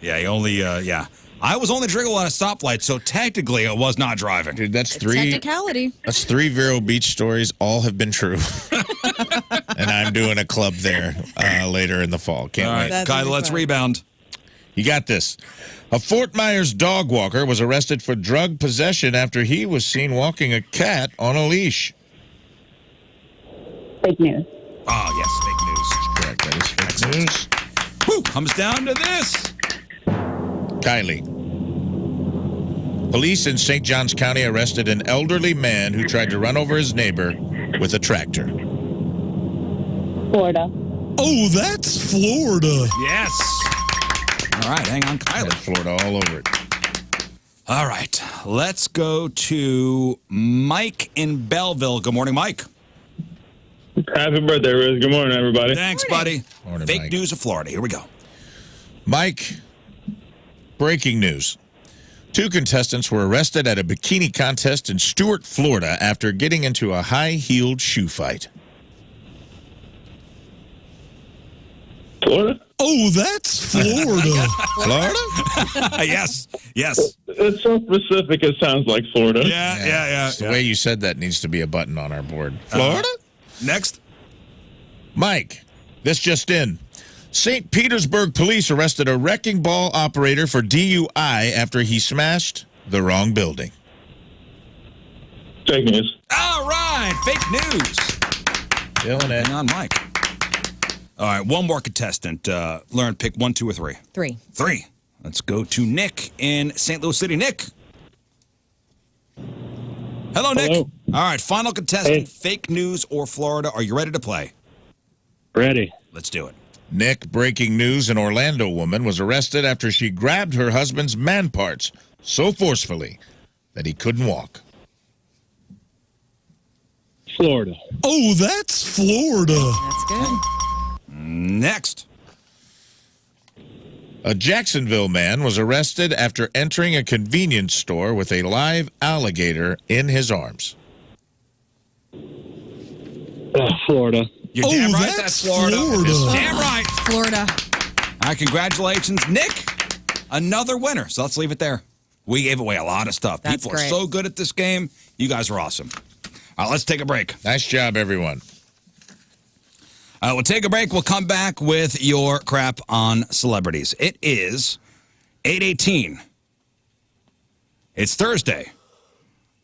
Yeah, he only, yeah. I was only drinking at a stoplight, so technically I was not driving. Dude, that's three. Technicality. That's 3 Vero Beach stories. All have been true. And I'm doing a club there later in the fall. Can't All right, wait. That's Kylie, gonna be let's fun. rebound. You got this. A Fort Myers dog walker was arrested for drug possession after he was seen walking a cat on a leash. Fake news. Oh, yes, fake news. Correct. That is fake news. Whew, comes down to this. Kylie. Police in St. Johns County arrested an elderly man who tried to run over his neighbor with a tractor. Florida. Oh, that's Florida. Yes. All right, hang on, That's Kylie. Florida all over it. All right, let's go to Mike in Belleville. Good morning, Mike. Happy birthday, Rizz. Good morning, everybody. Thanks, buddy. Morning, Fake Mike. news of Florida. Here we go. Mike, breaking news. 2 contestants were arrested at a bikini contest in Stuart, Florida after getting into a high-heeled shoe fight. Florida? Oh, that's Florida. Florida? Yes. It's so specific, it sounds like Florida. Yeah. The way you said that needs to be a button on our board. Florida? Next. Mike, this just in. St. Petersburg police arrested a wrecking ball operator for DUI after he smashed the wrong building. Fake news. All right, fake news. Killing it. Hang on, Mike. All right, one more contestant. Learn, pick 1, 2, or 3. 3. 3. Let's go to Nick in St. Louis City. Nick. Hello, Nick. Hello. All right, final contestant, Hey. fake news or Florida. Are you ready to play? Ready. Let's do it. Nick, breaking news, an Orlando woman was arrested after she grabbed her husband's man parts so forcefully that he couldn't walk. Florida. Oh, that's Florida. That's good. Next. A Jacksonville man was arrested after entering a convenience store with a live alligator in his arms. Florida. You're damn right, that's Florida. Damn right. Florida. All right, congratulations, Nick. Another winner. So let's leave it there. We gave away a lot of stuff. That's People are great. so good at this game. You guys are awesome. All right, let's take a break. Nice job, everyone. We'll take a break. We'll come back with your crap on celebrities. It is 8:18. It's Thursday.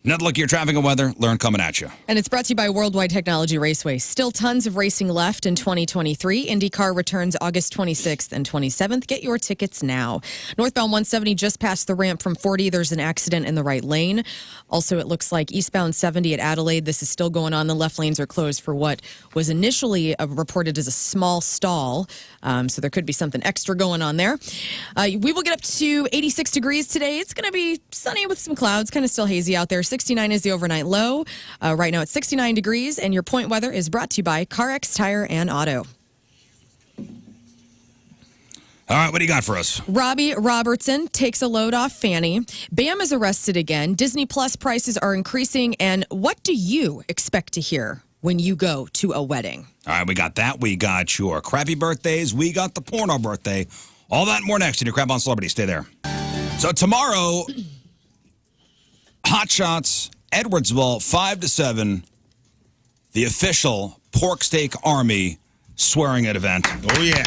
Another look at your traffic and weather. Learn coming at you. And it's brought to you by Worldwide Technology Raceway. Still tons of racing left in 2023. IndyCar returns August 26th and 27th. Get your tickets now. Northbound 170 just past the ramp from 40. There's an accident in the right lane. Also, it looks like eastbound 70 at Adelaide. This is still going on. The left lanes are closed for what was initially reported as a small stall. So there could be something extra going on there. We will get up to 86 degrees today. It's going to be sunny with some clouds. Kind of still hazy out there. 69 is the overnight low. Right now it's 69 degrees, and your point weather is brought to you by CarX Tire and Auto. All right, what do you got for us? Robbie Robertson takes a load off Fanny. Bam is arrested again. Disney Plus prices are increasing. And what do you expect to hear when you go to a wedding? All right, we got that. We got your crappy birthdays. We got the porno birthday. All that and more next in your Crap on Celebrity. Stay there. So tomorrow, Hot Shots, Edwardsville, 5 to 7, the official Pork Steak Army swearing-in event. Oh, yeah.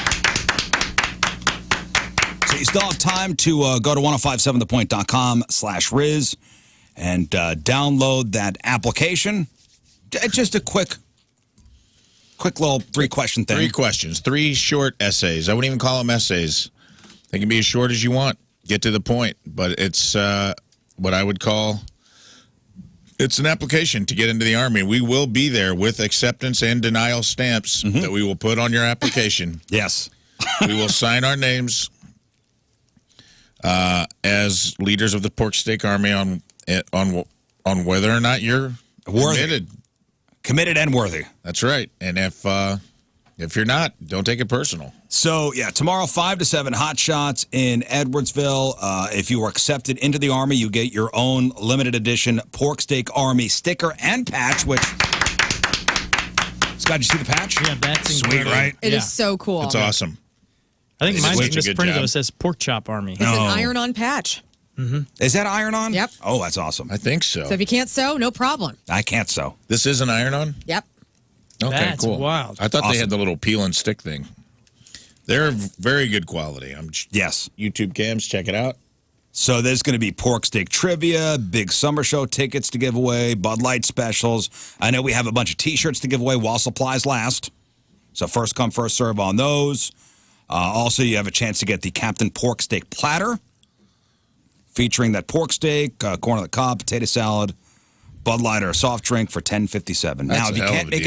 So you still have time to go to 1057thepoint.com/Rizz and download that application. Just a quick little 3-question thing. 3 questions, 3 short essays. I wouldn't even call them essays. They can be as short as you want. Get to the point. But it's what I would call, it's an application to get into the Army. We will be there with acceptance and denial stamps that we will put on your application. Yes. We will sign our names as leaders of the Pork Steak Army on whether or not you're Worthy. Committed and worthy. That's right. And if you're not, don't take it personal. So, yeah, tomorrow, 5 to 7, Hot Shots in Edwardsville. If you are accepted into the Army, you get your own limited edition Pork Steak Army sticker and patch, which... Scott, did you see the patch? Yeah, that's sweet, incredible. right? It Yeah. is so cool. It's awesome. I think It's mine's such a good misprinted, though. job. It says Pork Chop Army. It's an iron-on patch. Is that iron-on? Yep. Oh, that's awesome. I think so. So if you can't sew, no problem. I can't sew. This is an iron-on? Yep. Okay, That's cool. wild. I thought they Awesome. had the little peel and stick thing. They're very good quality. Yes. YouTube cams, check it out. So there's going to be pork steak trivia, big summer show tickets to give away, Bud Light specials. I know we have a bunch of T-shirts to give away while supplies last. So first come, first serve on those. Also, you have a chance to get the Captain Pork Steak Platter, featuring that pork steak, corn on the cob, potato salad, Bud Light or a soft drink for $10.57. Now, if you can't make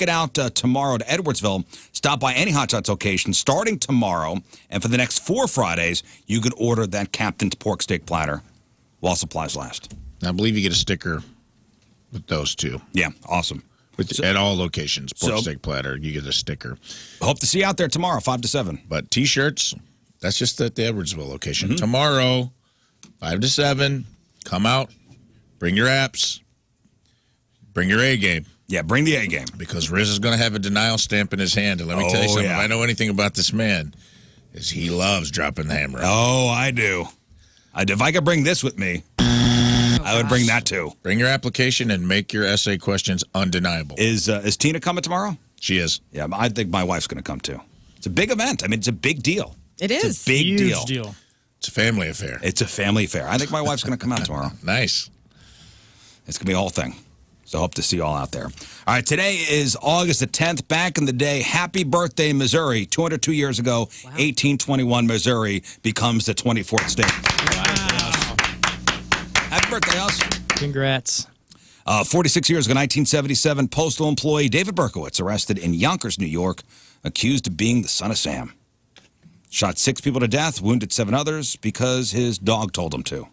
it out, tomorrow to Edwardsville, stop by any Hot Shots location starting tomorrow, and for the next 4 Fridays, you can order that Captain's Pork Steak Platter while supplies last. I believe you get a sticker with those two. Yeah, awesome. At all locations, pork steak platter, you get a sticker. Hope to see you out there tomorrow, 5 to 7. But T-shirts, that's just at the Edwardsville location. Tomorrow, 5 to 7, come out, bring your apps, bring your A game. Yeah, bring the A game. Because Rizz is going to have a denial stamp in his hand. And let me tell you something, if I know anything about this man, is he loves dropping the hammer. Oh, I do. If I could bring this with me, I would bring that too. Bring your application and make your essay questions undeniable. Is Tina coming tomorrow? She is. Yeah, I think my wife's going to come too. It's a big event. I mean, it's a big deal. It is. It's a big Huge deal. It's a family affair. It's a family affair. I think my wife's going to come out tomorrow. Nice. It's going to be a whole thing. So hope to see you all out there. All right, today is August the 10th. Back in the day, happy birthday, Missouri. 202 years ago, 1821, Missouri becomes the 24th state. Wow. Happy birthday, us. Congrats. 46 years ago, 1977, postal employee David Berkowitz arrested in Yonkers, New York, accused of being the son of Sam. Shot 6 people to death, wounded 7 others because his dog told him to.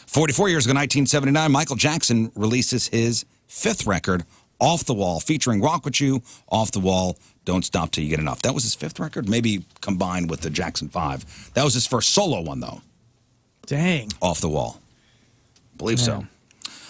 44 years ago, 1979, Michael Jackson releases his 5th record, Off the Wall, featuring Rock With You, Off the Wall, Don't Stop Till You Get Enough. That was his 5th record, maybe combined with the Jackson 5. That was his first solo one, though. Dang. Off the Wall. Believe so.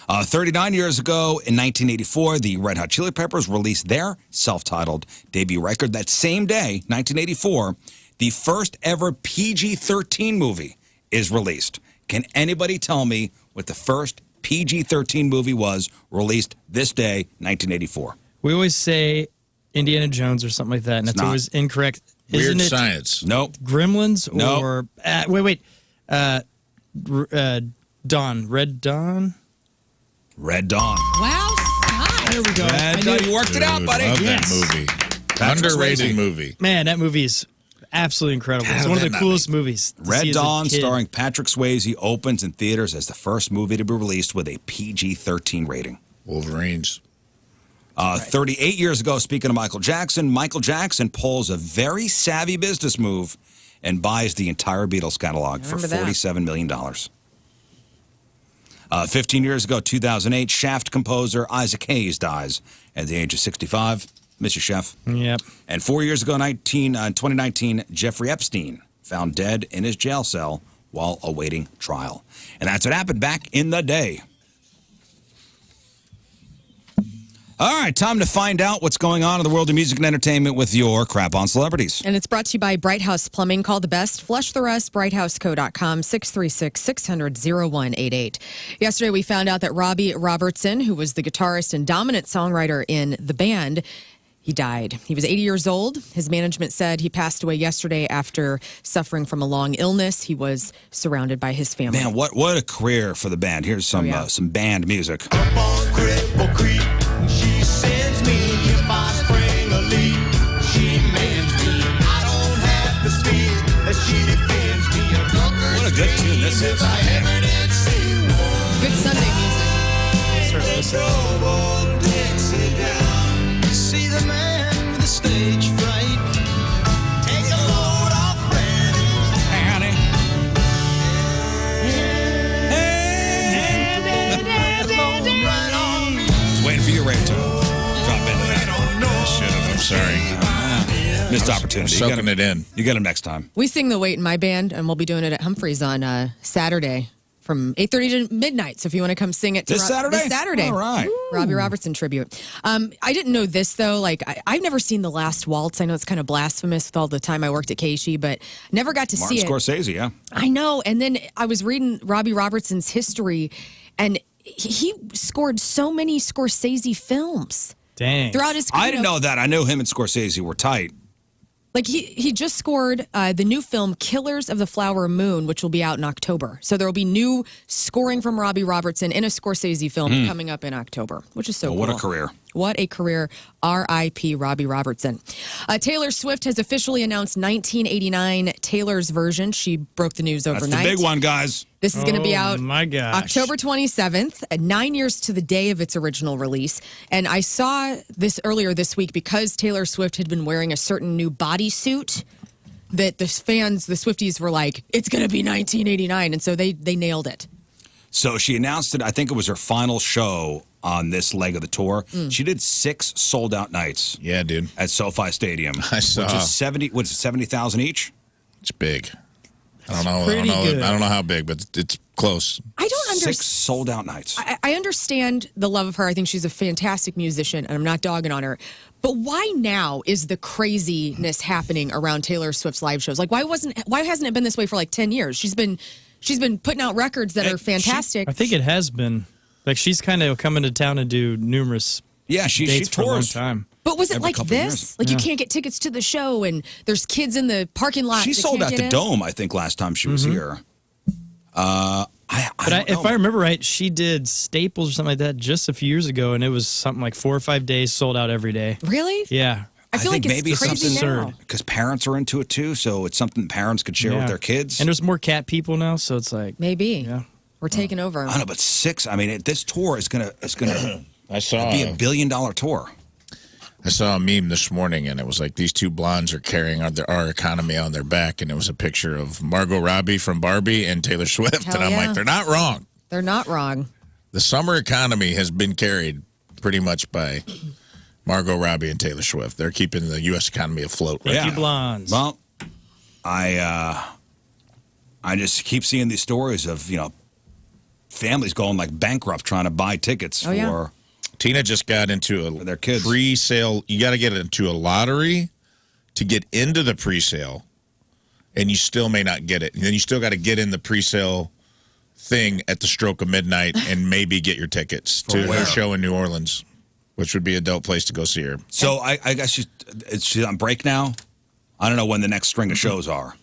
39 years ago, in 1984, the Red Hot Chili Peppers released their self-titled debut record. That same day, 1984, the first ever PG-13 movie is released. Can anybody tell me what the first PG-13 movie was released this day, 1984? We always say Indiana Jones or something like that, and that's always incorrect. Weird Isn't it Science. Nope. Gremlins Nope. or Dawn. Red Dawn? Red Dawn. Wow. Nice. There we go. Red Dawn. You worked it out, buddy. Love Yes. that movie. Patrick Underrated Swayze. movie. Man, that movie is absolutely incredible. It's How one did of that the not coolest movies. to see Red as a Dawn, kid. starring Patrick Swayze, opens in theaters as the first movie to be released with a PG-13 rating. Wolverines. 38 years ago, speaking of Michael Jackson pulls a very savvy business move and buys the entire Beatles catalog for $47 million. 15 years ago, 2008, Shaft composer Isaac Hayes dies at the age of 65. Mr. Chef. Yep. And 4 years ago, 2019, Jeffrey Epstein found dead in his jail cell while awaiting trial. And that's what happened back in the day. All right, time to find out what's going on in the world of music and entertainment with your Crap on Celebrities. And it's brought to you by Bright House Plumbing. Call the best. Flush the rest. BrightHouseCo.com, 636-600-0188. Yesterday, we found out that Robbie Robertson, who was the guitarist and dominant songwriter in the band, he died. He was 80 years old. His management said he passed away yesterday after suffering from a long illness. He was surrounded by his family. Man, what a career for the band. Here's some band music. Up on Cripple Creek, she sends me if I spring a leak. She mends me. I don't have to speak as she defends me. What a good tune this is. Good Sunday See the man with the stage fright. Take a load off Randy. Hey, honey. Right on me. Just waiting for you, Ray, to drop into that. Shit, I'm sorry. Missed opportunity. Soaking it in. You get him next time. We sing The Wait in my band, and we'll be doing it at Humphreys on Saturday from 8:30 to midnight. So if you want to come sing it This Saturday? This Saturday. All right. Robbie Robertson tribute. I didn't know this, though. Like, I've never seen The Last Waltz. I know it's kind of blasphemous with all the time I worked at Casey, but never got to Martin see it. Scorsese, yeah. I know. And then I was reading Robbie Robertson's history, and he scored so many Scorsese films Dang. throughout his career. I didn't know that. I knew him and Scorsese were tight. Like, he just scored the new film Killers of the Flower Moon, which will be out in October. So there will be new scoring from Robbie Robertson in a Scorsese film coming up in October, which is so cool. What a career. What a career. R.I.P. Robbie Robertson. Taylor Swift has officially announced 1989 Taylor's version. She broke the news That's overnight. the big one, guys. This is going to be out my gosh. October 27th, 9 years to the day of its original release. And I saw this earlier this week because Taylor Swift had been wearing a certain new bodysuit. that the fans, the Swifties, were like, it's going to be 1989. And so they nailed it. So she announced it. I think it was her final show on this leg of the tour. She did 6 sold-out nights. Yeah, dude. At SoFi Stadium. I saw. Which is 70,000 each? It's big. I don't know. Pretty good. I don't know how big, but it's close. I don't understand. 6 sold-out nights. I understand the love of her. I think she's a fantastic musician, and I'm not dogging on her. But why now is the craziness happening around Taylor Swift's live shows? Like, why hasn't it been this way for like 10 years? She's been putting out records that are fantastic. I think it has been. Like, she's kind of coming to town and do numerous she dates for a long tours. time. But was it Every like couple this? years. Like, you can't get tickets to the show, and there's kids in the parking lot. She that sold can't out get the in? Dome, I think, last time she was here. If I remember right, she did Staples or something like that just a few years ago, and it was something like 4 or 5 days sold out every day. Really? Yeah. I feel like think it's maybe crazy something now. because parents are into it too, so it's something parents could share with their kids. And there's more cat people now, so it's like Maybe. Yeah. We're taking over. I don't know, but 6. I mean, this tour is gonna I saw be $1 billion tour. I saw a meme this morning, and it was like these two blondes are carrying our economy on their back, and it was a picture of Margot Robbie from Barbie and Taylor Swift, Hell and I'm yeah. like, they're not wrong. They're not wrong. The summer economy has been carried pretty much by Margot Robbie and Taylor Swift. They're keeping the U.S. economy afloat. Right Thank now. you, blondes. Well, I just keep seeing these stories of families going like bankrupt trying to buy tickets for. yeah. Tina just got into their kids. pre-sale. You got to get into a lottery to get into the pre-sale, and you still may not get it. And then you still got to get in the pre-sale thing at the stroke of midnight and maybe get your tickets to her show in New Orleans, which would be a dope place to go see her. So I guess she's on break now. I don't know when the next string of shows are.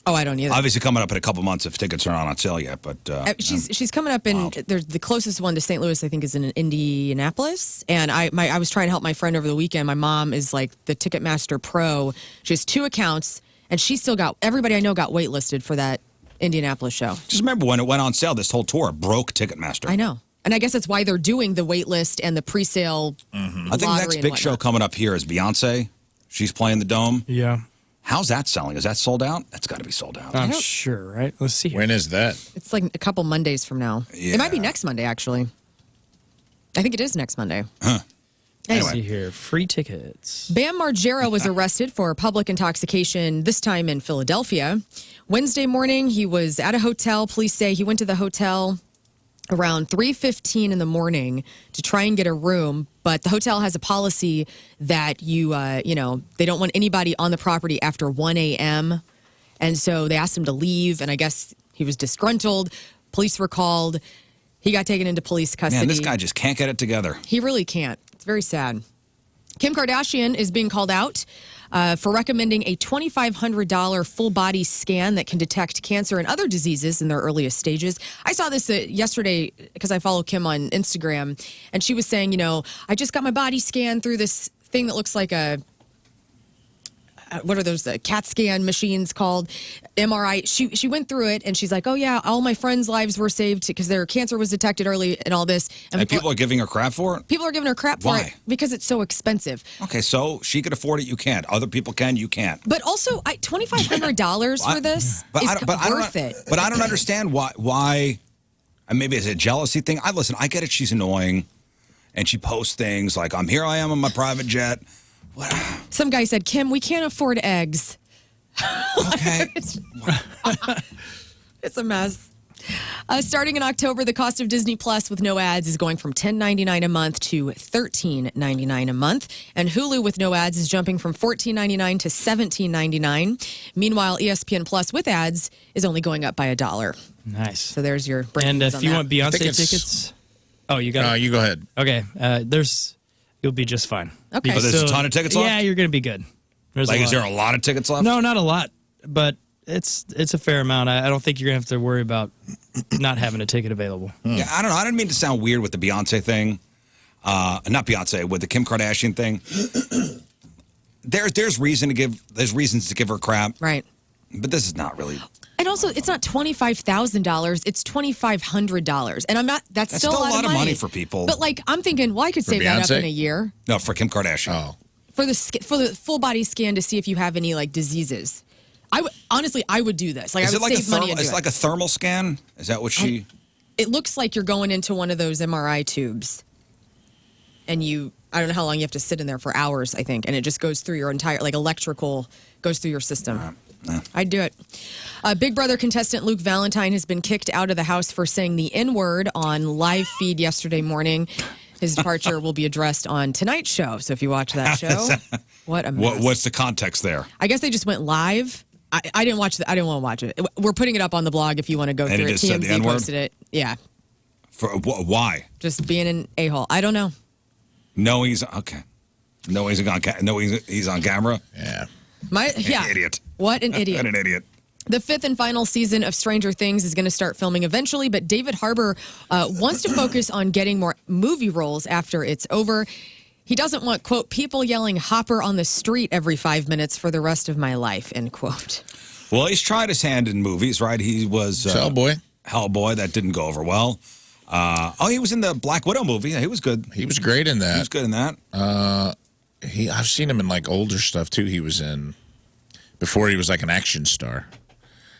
Oh, I don't either. Obviously, coming up in a couple months if tickets are not on sale yet. But she's coming up in. There's the closest one to St. Louis, I think, is in Indianapolis. And I was trying to help my friend over the weekend. My mom is like the Ticketmaster Pro. She has 2 accounts, and she still got everybody I know got waitlisted for that Indianapolis show. just remember when it went on sale, this whole tour broke Ticketmaster. I know, and I guess that's why they're doing the wait list and the pre-sale. I think the next big show coming up here is Beyonce. She's playing the Dome. Yeah. How's that selling? Is that sold out? That's got to be sold out. I'm sure, right? Let's see. When is that? It's like a couple Mondays from now. Yeah. It might be next Monday, actually. I think it is next Monday. Let's Anyway. see here. Free tickets. Bam Margera was arrested for public intoxication, this time in Philadelphia. Wednesday morning, he was at a hotel. Police say he went to the hotel around 3:15 in the morning to try and get a room, but the hotel has a policy that they don't want anybody on the property after 1 a.m. And so they asked him to leave, and I guess he was disgruntled. Police were called. He got taken into police custody. Man, this guy just can't get it together. He really can't. It's very sad. Kim Kardashian is being called out for recommending a $2,500 full body scan that can detect cancer and other diseases in their earliest stages. I saw this yesterday because I follow Kim on Instagram, and she was saying, I just got my body scanned through this thing that looks like a what are those CAT scan machines called? MRI. She went through it and she's like, oh yeah, all my friends' lives were saved because their cancer was detected early and all this. And people are giving her crap for it? People are giving her crap for Why? it because it's so expensive. Okay, so she could afford it, you can't. Other people can, you can't. But also, $2,500 for this is worth it. But I don't understand why. And maybe it's a jealousy thing. Listen, I get it. She's annoying, and she posts things like, "Here I am on my private jet." What? Some guy said, Kim, we can't afford eggs. Okay. It's a mess. Starting in October, the cost of Disney Plus with no ads is going from $10.99 a month to $13.99 a month. And Hulu with no ads is jumping from $14.99 to $17.99. Meanwhile, ESPN Plus with ads is only going up by $1. Nice. So there's your breakdown. And if on you that. want Beyonce tickets, you got you go ahead. Okay, you'll be just fine. Okay. Oh, there's a ton of tickets left? Yeah, you're going to be good. There's Like, a is lot. there a lot of tickets left? No, not a lot, but it's a fair amount. I don't think you're going to have to worry about not having a ticket available. Yeah, I don't know. I didn't mean to sound weird with the Beyonce thing. Not Beyonce, with the Kim Kardashian thing. There's reasons to give her crap. Right. But this is not really. And also, it's not $25,000. It's $2,500. And that's still a lot of money for people. But I'm thinking, well, I could save that up Beyonce? in a year. No, for Kim Kardashian. Oh. For the full body scan to see if you have any diseases. Honestly, I would do this. Like, Is I it would like save money and do it's it. like a thermal scan? Is that what she? It looks like you're going into one of those MRI tubes, and I don't know how long you have to sit in there for hours, I think, and it just goes through your entire, like, electrical goes through your system. I'd do it. Big Brother contestant Luke Valentine has been kicked out of the house for saying the N-word on live feed yesterday morning. His departure will be addressed on tonight's show. So if you watch that show, what a mess. What's the context there? I guess they just went live. I didn't watch I didn't want to watch it. We're putting it up on the blog if you want to go And through he it. just said the TMZ N-word? posted it. Yeah. Why? Just being an a-hole. I don't know. No, he's okay. No, he's on. No, he's on camera. Yeah. Idiot. What an idiot. What an idiot. The 5th and final season of Stranger Things is going to start filming eventually, but David Harbour wants to focus on getting more movie roles after it's over. He doesn't want, quote, people yelling Hopper on the street every 5 minutes for the rest of my life, end quote. Well, he's tried his hand in movies, right? He was Hellboy. Hellboy. That didn't go over well. He was in the Black Widow movie. Yeah, he was good. He was great in that. He was good in that. I've seen him in like older stuff too. He was in before he was like an action star.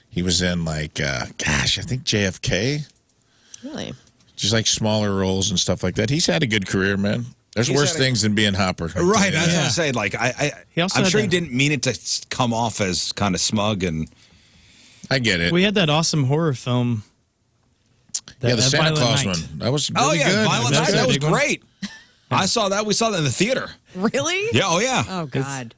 He was in like I think JFK. Really? Just like smaller roles and stuff like that. He's had a good career, man. There's worse things than being Hopper. Right, I was going to say, like, I'm sure he didn't mean it to come off as kind of smug and. I get it. We had that awesome horror film. The Santa Violent Claus Night. one. That was really good. Violent Night. That's a That was big one. great. I saw that. We saw that in the theater. Really? Yeah. Oh yeah. Oh, God.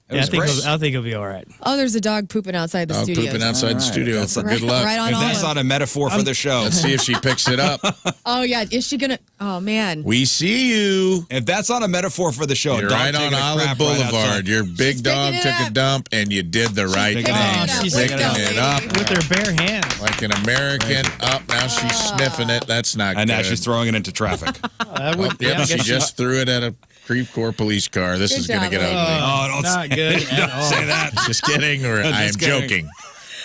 It Yeah, was great. I think he'll be all right. Oh, there's a dog pooping outside the studio. Pooping outside the studio. That's Good luck. Right on If all that's of- not a metaphor for the show. Let's see if she picks it up. Oh, yeah. Is she going to? Oh, man. We see you. If that's not a metaphor for the show, You're dog right on taking a Olive crap right Boulevard. outside. Your big dog picking it took a up. dump, and you did the right picking thing. it up. Oh, she's Picking picking it it up With her bare hands. like an American. Up now she's sniffing it. That's not And good. now she's throwing it into traffic. I would, Yep, I she guess just threw it at a Creve Corps police car. This Good is going to job, get lady. ugly. Oh, don't not good at all. say that. Just kidding, or I am Just kidding. joking.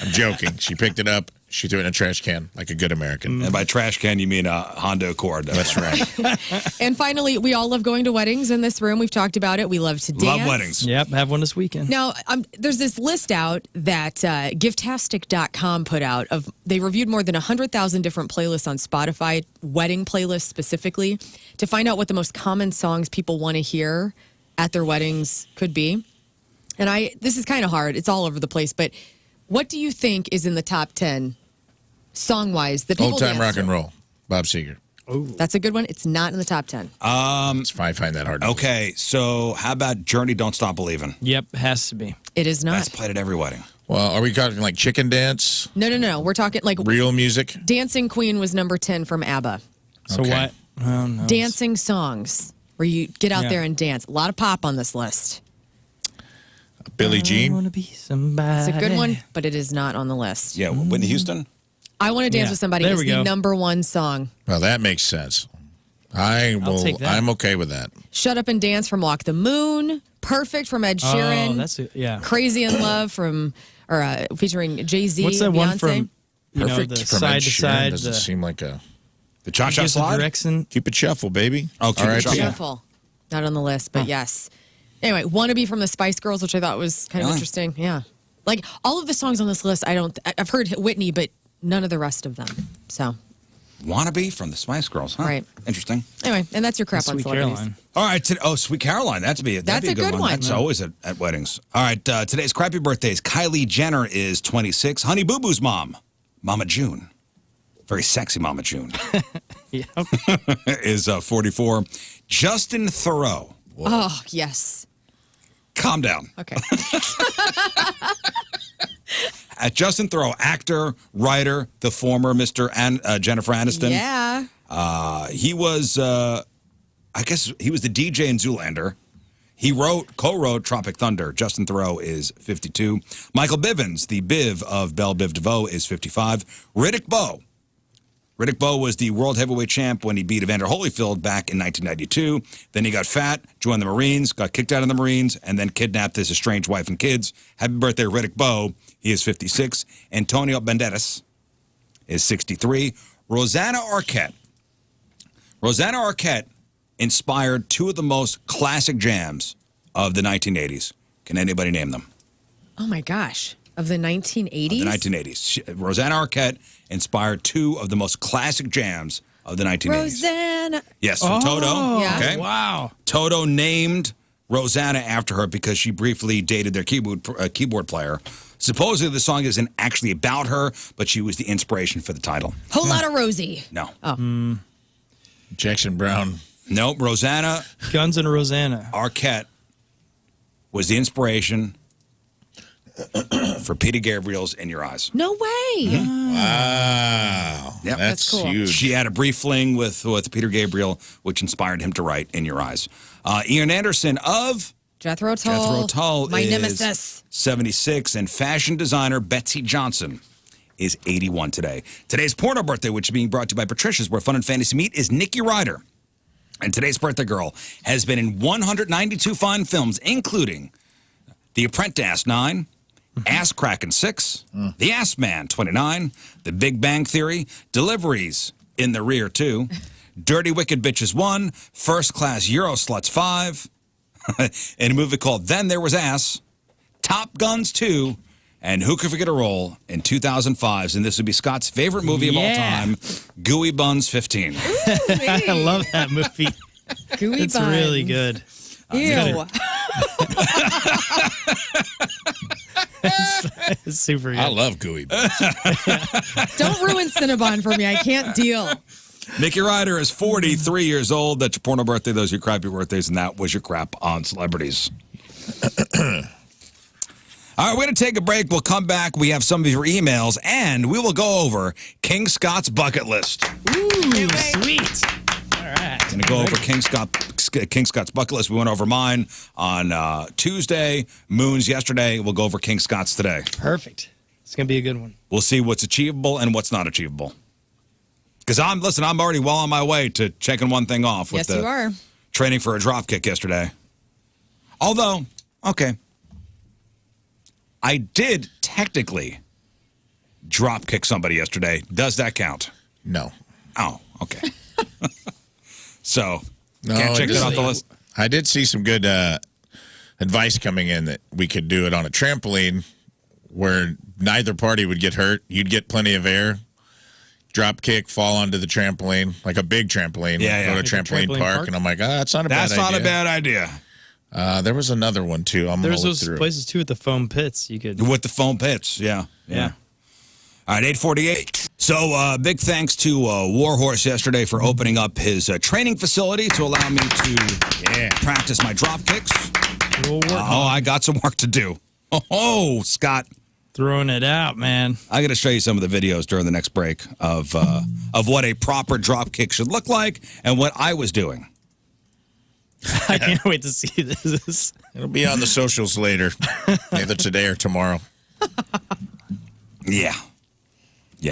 I'm joking. She picked it up. She threw it in a trash can like a good American. And by trash can, you mean a Honda Accord. That's right. And finally, we all love going to weddings in this room. We've talked about it. We love to dance. Love weddings. Yep, have one this weekend. Now, there's this list out that Giftastic.com put out of. They reviewed more than 100,000 different playlists on Spotify, wedding playlists specifically, to find out what the most common songs people want to hear at their weddings could be. And this is kind of hard. It's all over the place. But what do you think is in the top 10 song-wise that people Old time dance rock to? and roll. Bob Seger. That's a good one. It's not in the top 10. It's fine. I find that hard. Okay, so how about Journey, Don't Stop Believing? Yep, has to be. It is not. That's played at every wedding. Well, are we talking like chicken dance? No. We're talking like Real music? Dancing Queen was number 10 from ABBA. So Okay. what? Oh, no. Dancing songs where you get out Yeah. there and dance. A lot of pop on this list. Billie I Jean? want to be somebody. It's a good one, but it is not on the list. Yeah, Whitney Houston. I Want to Dance Yeah, with Somebody there is we the go. number one song. Well, that makes sense. take that. I'm okay with that. Shut Up and Dance from Walk the Moon. Perfect from Ed Sheeran. Oh, that's it. Yeah. Crazy in Love from featuring Jay-Z. What's that Beyonce. one from? You know, Perfect the from side Ed to Sheeran side. doesn't seem like a The Cha-Cha gives the Slide. direction. keep it shuffle, baby. Oh, Keep It R.I.P. Shuffle. Shuffle. Not on the list, but yes. Anyway, Wannabe from the Spice Girls, which I thought was kind of Really? interesting. Yeah. Like all of the songs on this list, I've heard Whitney, but none of the rest of them. So Wannabe from the Spice Girls, huh? Right. Interesting. anyway, and that's your crap on Sweet celebrities. Caroline. All right. Sweet Caroline. That'd be a good one. That's always at weddings. All right. Today's crappy birthdays. Kylie Jenner is 26. Honey Boo Boo's mom, Mama June. Very sexy Mama June. Yep. is 44. Justin Theroux. Oh, yes. Calm down. Okay. Justin Theroux, actor, writer, the former Mr. Jennifer Aniston. Yeah. He was, I guess, he was the DJ in Zoolander. He co-wrote Tropic Thunder. Justin Theroux is 52. Michael Bivins, the Biv of Belle Biv DeVoe, is 55. Riddick Bowe. Riddick Bowe was the world heavyweight champ when he beat Evander Holyfield back in 1992. Then he got fat, joined the Marines, got kicked out of the Marines, and then kidnapped his estranged wife and kids. Happy birthday, Riddick Bowe. He is 56. Antonio Banderas is 63. Rosanna Arquette. Rosanna Arquette inspired two of the most classic jams of the 1980s. Can anybody name them? Oh, my gosh. Of the 1980s? The 1980s. Rosanna Arquette inspired two of the most classic jams of the 1980s. Rosanna. Yes, from Toto. Yeah. Okay. Wow. Toto named Rosanna after her because she briefly dated their keyboard player. Supposedly, the song isn't actually about her, but she was the inspiration for the title. Whole lot of Rosie. No. Oh. Jackson Brown. Nope. Rosanna Guns and Rosanna. Arquette was the inspiration for Peter Gabriel's In Your Eyes. No way. Wow. Yep. That's cool. huge. She had a brief fling with Peter Gabriel, which inspired him to write In Your Eyes. Ian Anderson of Jethro Tull. My is nemesis. 76, and fashion designer Betsy Johnson is 81 today. Today's porno birthday, which is being brought to you by Patricia's, where fun and fantasy meet, is Nikki Ryder. And today's birthday girl has been in 192 fine films, including The Apprentice 9, Ass Crackin' 6, The Ass Man 29, The Big Bang Theory, Deliveries in the Rear 2, Dirty Wicked Bitches 1, First Class Euro Sluts 5, in a movie called Then There Was Ass, Top Guns 2, and Who Could Forget a Role in 2005's, and this would be Scott's favorite movie of all time, Gooey Buns 15. I love that movie. Gooey It's Buns. really good. Ew. It's super good. I love Gooey Buns. Don't ruin Cinnabon for me. I can't deal. Nikki Ryder is 43 years old. That's your porno birthday. Those are your crappy birthdays, and that was your crap on celebrities. All right, we're going to take a break. We'll come back. We have some of your emails, and we will go over King Scott's bucket list. Ooh, sweet. All right. Going to go over King Scott's bucket list. We went over mine on Tuesday, Moon's yesterday. We'll go over King Scott's today. Perfect. It's going to be a good one. We'll see what's achievable and what's not achievable. Because I'm already well on my way to checking one thing off with Yes, you are. training for a drop kick yesterday. Although, okay, I did technically drop kick somebody yesterday. Does that count? No. Oh, okay. So, No, can't check it that off doesn't. the list? I did see some good advice coming in that we could do it on a trampoline where neither party would get hurt. You'd get plenty of air. Drop kick, fall onto the trampoline, like a big trampoline. Yeah. Go to Like a trampoline park, and I'm like, that's not a bad idea. That's not a bad idea. There was another one, too. There's those places, too, with the foam pits. You could. With the foam pits, yeah. All right, 8:48. So big thanks to Warhorse yesterday for opening up his training facility to allow me to practice my drop kicks. I got some work to do. Oh, Scott. Throwing it out, man. I got to show you some of the videos during the next break of what a proper drop kick should look like and what I was doing. I can't wait to see this. It'll be on the socials later, either today or tomorrow. Yeah,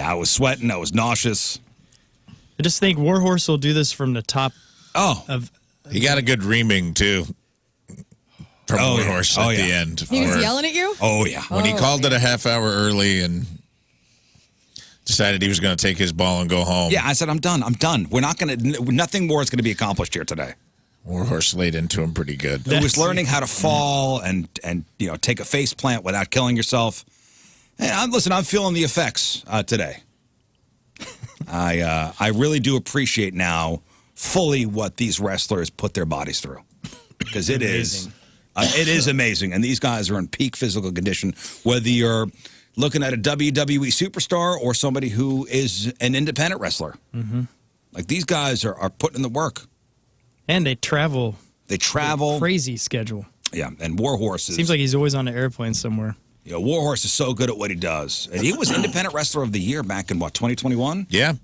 I was sweating. I was nauseous. I just think Warhorse will do this from the top of. He got a good reaming, too, from Warhorse at the end. He was yelling at you? Oh, yeah. When he called it a half hour early and decided he was going to take his ball and go home. Yeah, I said, I'm done. We're not going to, nothing more is going to be accomplished here today. Warhorse laid into him pretty good. It was learning how to fall and take a face plant without killing yourself. Hey, listen, I'm feeling the effects today. I really do appreciate now fully what these wrestlers put their bodies through. Because it is amazing. And these guys are in peak physical condition, whether you're looking at a WWE superstar or somebody who is an independent wrestler. Mm-hmm. Like, these guys are putting in the work. And they travel. Crazy schedule. Yeah, and Warhorse Seems like he's always on an airplane somewhere. Yeah, Warhorse is so good at what he does. And he was Independent Wrestler of the Year back in, 2021? Yeah.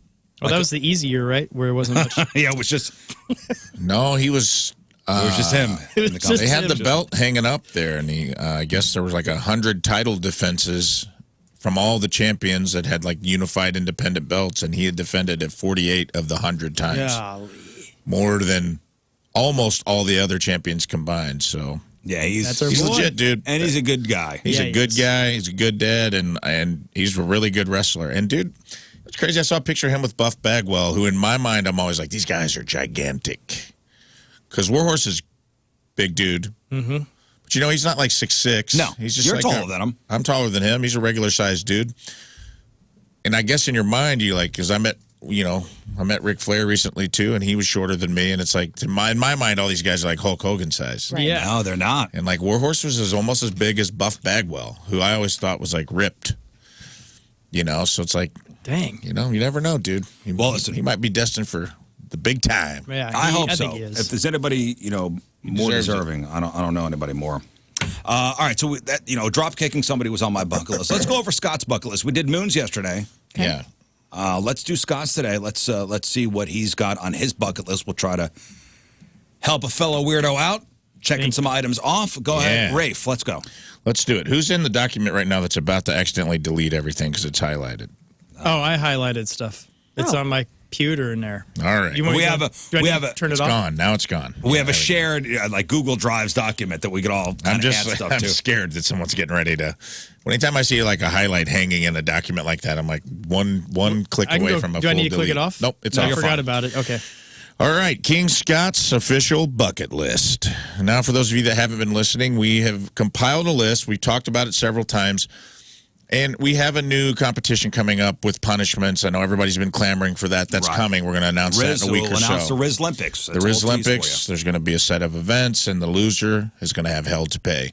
Oh, that was the easy year, right? Where it wasn't much. Yeah, it was just... No, he was... it was just him. They had the belt hanging up there, and I guess there was like 100 title defenses from all the champions that had like unified independent belts, and he had defended it 48 of the 100 times. Golly. More than almost all the other champions combined, so... Yeah, he's legit, dude. And he's a good guy. He's a good guy. He's a good dad, and he's a really good wrestler. And, dude, it's crazy. I saw a picture of him with Buff Bagwell, who in my mind I'm always like, these guys are gigantic. Because Warhorse is big dude. Mm-hmm. But he's not like 6'6". No, he's just you're like taller than him. I'm taller than him. He's a regular sized dude. And I guess in your mind, because I met Ric Flair recently too, and he was shorter than me. And it's like, in my mind, all these guys are like Hulk Hogan size. Right. Yeah. No, they're not. And like Warhorse was almost as big as Buff Bagwell, who I always thought was like ripped. So it's like, Dang. you never know, dude. He might be destined for the big time. Yeah, I hope think so. he is. If there's anybody, more deserves deserving, I don't know anybody more. All right, so drop kicking somebody was on my bucket list. Let's go over Scott's bucket list. We did Moon's yesterday. Yeah. Let's do Scott's today. Let's see what he's got on his bucket list. We'll try to help a fellow weirdo out. Checking some items off. Go ahead, Rafe. Let's go. Let's do it. Who's in the document right now that's about to accidentally delete everything because it's highlighted? Oh, I highlighted stuff. It's on my computer in there. All right. We have a turn it It's off. gone. Now it's gone. We have a shared like Google Drives document that we could all kind of add stuff I'm to. scared that someone's getting ready to. Anytime I see like a highlight hanging in a document like that, I'm like one click I can away go, from a do full I need to delete. click it off? Nope, it's no, off. I forgot about it. Okay. All right, King Scott's official bucket list. Now, for those of you that haven't been listening, we have compiled a list. We've talked about it several times. And we have a new competition coming up with punishments. I know everybody's been clamoring for that. That's coming. We're going to announce that in a week or so. Rizz will announce the Rizz Olympics. The Rizz Olympics, there's going to be a set of events, and the loser is going to have hell to pay.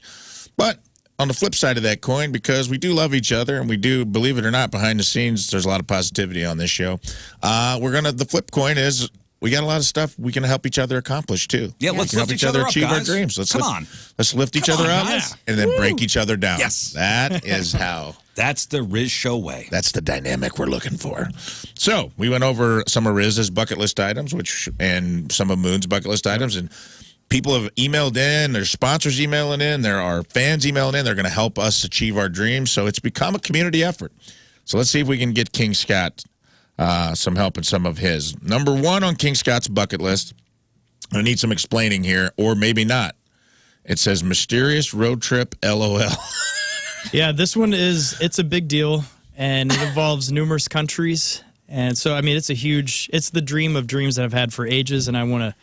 But on the flip side of that coin, because we do love each other, and we do, believe it or not, behind the scenes, there's a lot of positivity on this show. The flip coin is we got a lot of stuff we can help each other accomplish, too. Yeah, let's help lift each other up, achieve our guys. dreams. Come on. Let's lift each other up and then break each other down. Yes. That is how. That's the Rizz Show way. That's the dynamic we're looking for. So we went over some of Rizz's bucket list items, and some of Moon's bucket list items, and people have emailed in. There's sponsors emailing in. There are fans emailing in. They're going to help us achieve our dreams. So it's become a community effort. So let's see if we can get King Scott some help in some of his. Number one on King Scott's bucket list, I need some explaining here, or maybe not. It says mysterious road trip, LOL. Yeah, this one it's a big deal, and it involves numerous countries. And so, I mean, it's the dream of dreams that I've had for ages, and I want to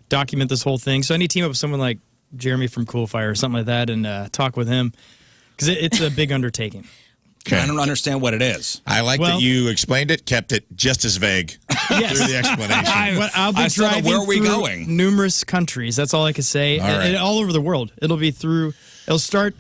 document this whole thing. So I need to team up with someone like Jeremy from Cool Fire or something like that and talk with him, because it's a big undertaking. Okay. I don't understand what it is. I like that you explained it, kept it just as vague through the explanation. But I'll be driving where are we through going? numerous countries. That's all I can say. All right. And all over the world. It'll start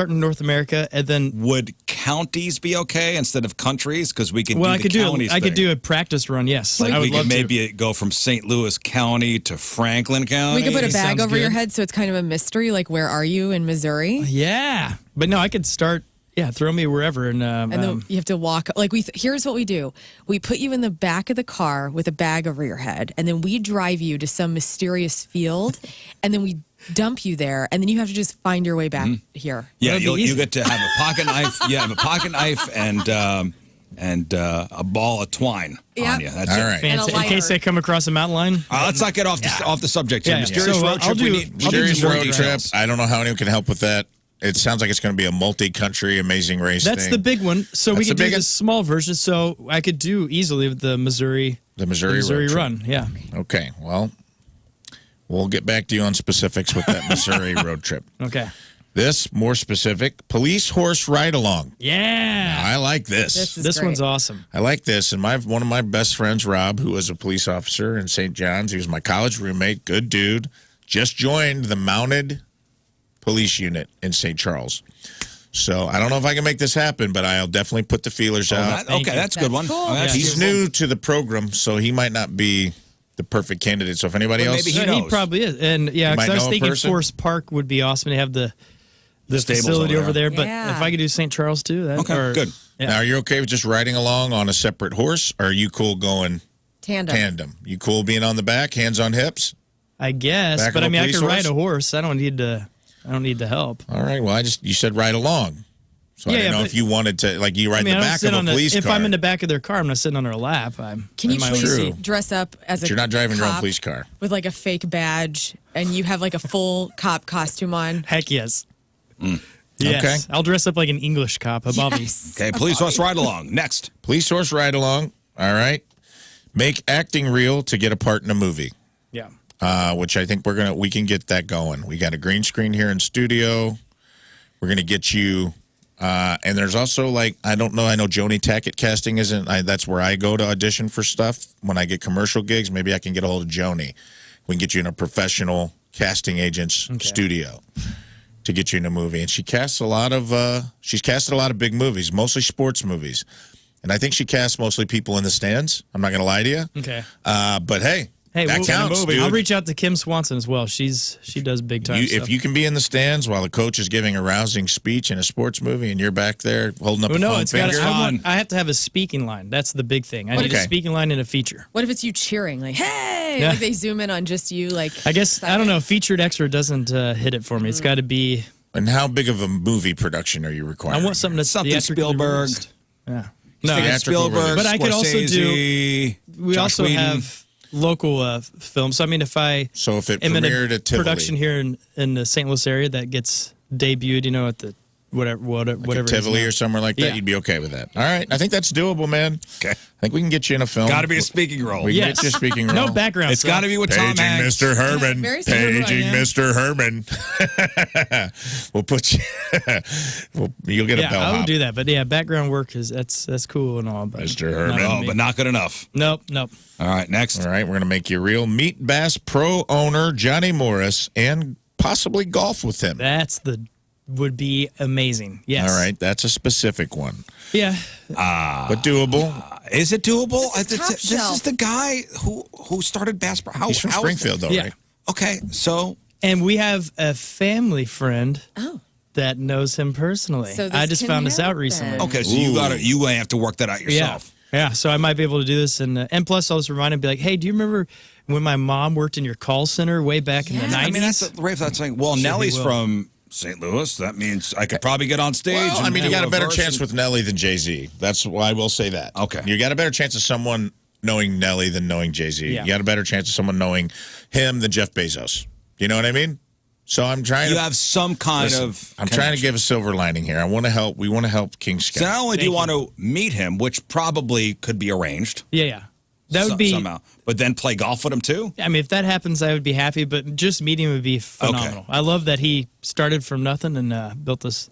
in North America, and then Would counties be okay instead of countries? Because we can I do the counties I could thing. do a practice run. Yes, Like I would we could love maybe go from St. Louis County to Franklin County. We could put a bag Sounds over your good. head so it's kind of a mystery, like where are you in Missouri? Yeah, but no, I could start. Yeah, throw me wherever, and then you have to walk. Like here's what we do: we put you in the back of the car with a bag over your head, and then we drive you to some mysterious field, and then we dump you there, and then you have to just find your way back here. Yeah, That'd be you easy. get to have a pocket knife. You have a pocket knife and a ball of twine Yeah. on you. That's All it. right. And a in case lighter. I come across a mountain lion. Let's not get off the subject here. Yeah, Mysterious so, road I'll trip. do- We I'll need do Mysterious some road more trip. details. I don't know how anyone can help with that. It sounds like it's going to be a multi-country amazing race That's thing. the big one. So we That's could the do big- this small version. So I could do easily the Missouri Missouri road trip. run. Yeah. Okay, well, we'll get back to you on specifics with that Missouri road trip. Okay. This, more specific, police horse ride-along. Yeah. I like this. is This great. one's awesome. I like this. And one of my best friends, Rob, who was a police officer in St. John's, he was my college roommate, good dude, just joined the mounted police unit in St. Charles. So I don't know if I can make this happen, but I'll definitely put the feelers out. Thank you. That's a good one. cool. Oh, that's He's beautiful. new to the program, so he might not be the perfect candidate. So if anybody But else... maybe he He knows. probably is. And yeah, might because I was know a thinking person. Forest Park would be awesome to have the stables facility over over there. there. But Yeah. if I could do St. Charles too, that Okay, good. Yeah. Now, are you okay with just riding along on a separate horse, or are you cool going tandem? You cool being on the back, hands on hips? I guess. Back But of I a mean, I police could ride horse? a horse. I don't need the help. All right, well, you said ride along. So I Yeah, didn't know but- if you wanted to, like, you ride I mean, the I don't back sit of a on police if car. I'm in the back of their car, I'm not sitting on their lap. Can you in my own please True. seat. dress up as But a you're not driving your own cop police car. with like a fake badge, and you have like a full cop costume on? Heck yes. Okay. Yes. I'll dress up like an English cop, a Bobby. Yes. Okay, police horse ride along. Next. Police horse ride along. All right. Make acting real to get a part in a movie. Yeah. which I think we can get that going. We got a green screen here in studio. We're gonna get you. And there's also I don't know. I know Joni Tackett Casting isn't. That's where I go to audition for stuff when I get commercial gigs. Maybe I can get a hold of Joni. We can get you in a professional casting agent's studio to get you in a movie. And she casts she's casted a lot of big movies, mostly sports movies. And I think she casts mostly people in the stands. I'm not going to lie to you. Okay. But hey, that counts, dude. I'll reach out to Kim Swanson as well. She does big time stuff. If you can be in the stands while the coach is giving a rousing speech in a sports movie and you're back there holding up a phone finger. I have to have a speaking line. That's the big thing. I need a speaking line in a feature. What if it's you cheering? Like, hey! Yeah. Like they zoom in on just you. I guess, I don't know. Featured extra doesn't hit it for me. It's got to be... And how big of a movie production are you requiring? I want something that's Spielberg. Yeah. No, Spielberg, but I could also do... We also have... local films. So I mean, if it premiered at Tivoli, production here in the St. Louis area that gets debuted, at the whatever Tivoli or somewhere like that, you'd be okay with that. All right, I think that's doable, man. Okay, I think we can get you in a film. Got to be a speaking role. We can get you a speaking role. No background. It's got to be with Tom Hanks. Mr. Herman. Paging Mr. Herman. We'll put you. You'll get a bellhop. I would do that. But background work that's cool and all. But Mr. Herman, but not good enough. Nope. All right, next. All right, we're gonna make you real. Meet Bass Pro owner Johnny Morris and possibly golf with him. Would be amazing. Yes. All right, that's a specific one. Yeah. But doable. Is it doable? This is the guy who started Bass Pro. He's from Springfield, though, right? Okay, so. And we have a family friend that knows him personally. So I just found this out recently. Okay, so you have to work that out yourself. Yeah, so I might be able to do this. And plus, I'll just remind him, be like, hey, do you remember when my mom worked in your call center way back in the 90s? I mean, that's saying, well, Nellie's from St. Louis. That means I could probably get on stage. Well, I mean, you got a better chance with Nellie than Jay-Z. That's why I will say that. Okay. You got a better chance of someone knowing Nellie than knowing Jay-Z. Yeah. You got a better chance of someone knowing him than Jeff Bezos. You know what I mean? So I'm trying to... You have some kind of... I'm trying to give a silver lining here. I want to help. We want to help King Scott. So not only do you want to meet him, which probably could be arranged. Yeah. That would be... Somehow. But then play golf with him, too? I mean, if that happens, I would be happy, but just meeting him would be phenomenal. Okay. I love that he started from nothing and built this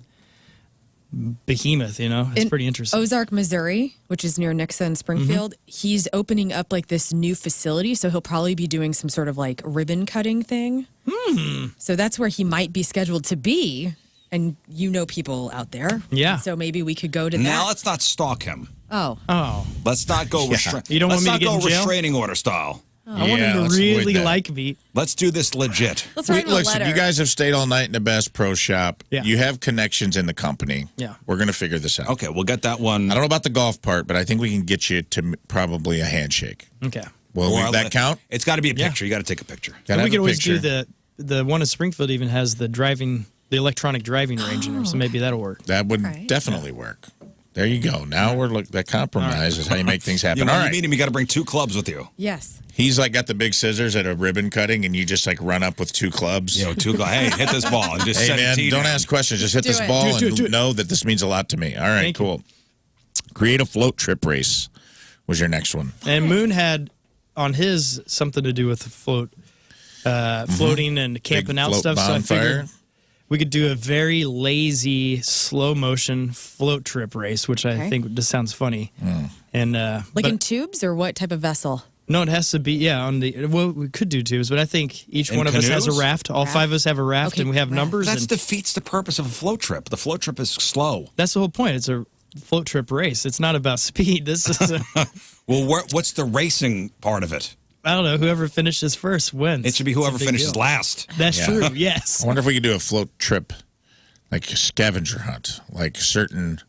behemoth, It's pretty interesting. Ozark, Missouri, which is near Nixa and Springfield, he's opening up this new facility, so he'll probably be doing some sort of ribbon cutting thing. So that's where he might be scheduled to be, and people out there. Yeah. So maybe we could go to now that. let's not stalk him. Oh. Let's not go You don't want me to get in jail? Restraining order style. I want him to really like me. Let's do this legit. Let's write him a Listen, letter. you guys have stayed all night in the Bass Pro Shop. Yeah. You have connections in the company. Yeah. We're going to figure this out. Okay, we'll get that one. I don't know about the golf part, but I think we can get you to probably a handshake. Okay. Will that count? It's got to be a picture. You got to take a picture. Gotta we have could a always picture. do the one in Springfield even has the electronic driving range in there, so maybe that'll work. That would definitely work. There you go. Now that compromise is how you make things happen. When All you right. meet him, you got to bring 2 clubs with you. Yes. He's got the big scissors at a ribbon cutting, and you just run up with 2 clubs. 2 clubs. Hey, hit this ball and just Hey, set man, it don't ask questions. Just hit this ball Do and it. know that this means a lot to me. All right, Thank you. cool. Create a float trip race was your next one. And Moon had on his something to do with floating and camping out float stuff. So I bonfire. figured we could do a very lazy, slow motion float trip race, which I think just sounds funny. And In tubes or what type of vessel? no, it has to be we could do tubes, but I think each In one of us has a canoes? raft. All 5 of us have a raft, Okay, and we have raft. numbers. That and defeats the purpose of a float trip. The float trip is slow. that's the whole point. It's a float trip race. It's not about speed. This is Well, what's the racing part of it? I don't know. Whoever finishes first wins. It should be whoever It's a big finishes deal. last. That's true. Yes. I wonder if we could do a float trip, like a scavenger hunt, like certain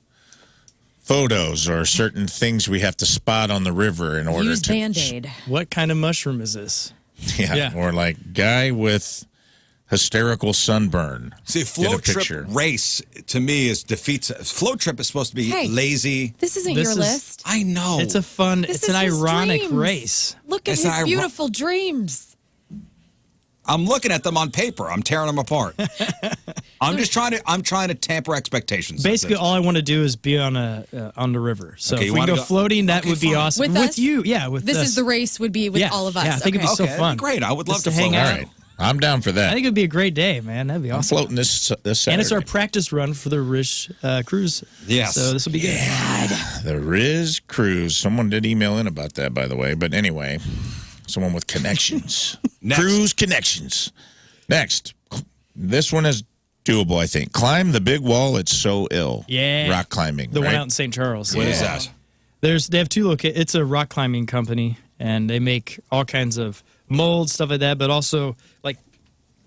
photos or certain things we have to spot on the river in order Use to Band-Aid. What kind of mushroom is this? Yeah. Or guy with hysterical sunburn. See, Get a float trip picture. race to me defeats. Float trip is supposed to be Hey. lazy. This isn't This your is- list. I know. It's a fun. This It's an is his ironic dreams. race. Look at It's his an beautiful dreams. I'm looking at them on paper. I'm tearing them apart. I'm trying to tamper expectations. Basically, all I want to do is be on the river. So Okay, if you we can wanna go floating, that would be fine. awesome. With us? you, yeah. With This us. is the race would be with all of us. Yeah, I think it'd be so Okay, fun. that'd be great. I would love Just to hang float. out. All right. I'm down for that. I think it'd be a great day, man. That'd be I'm awesome. floating this Saturday. And it's our practice run for the Rizz cruise. Yes. So this will be good. The Rizz cruise. Someone did email in about that, by the way. But anyway, someone with connections. Cruise connections. Next. This one is doable, I think. Climb the big wall. It's so ill. Yeah. Rock climbing. The right? one out in St. Charles. What is that? They have two locations. It's a rock climbing company, and they make all kinds of molds, stuff like that, but also like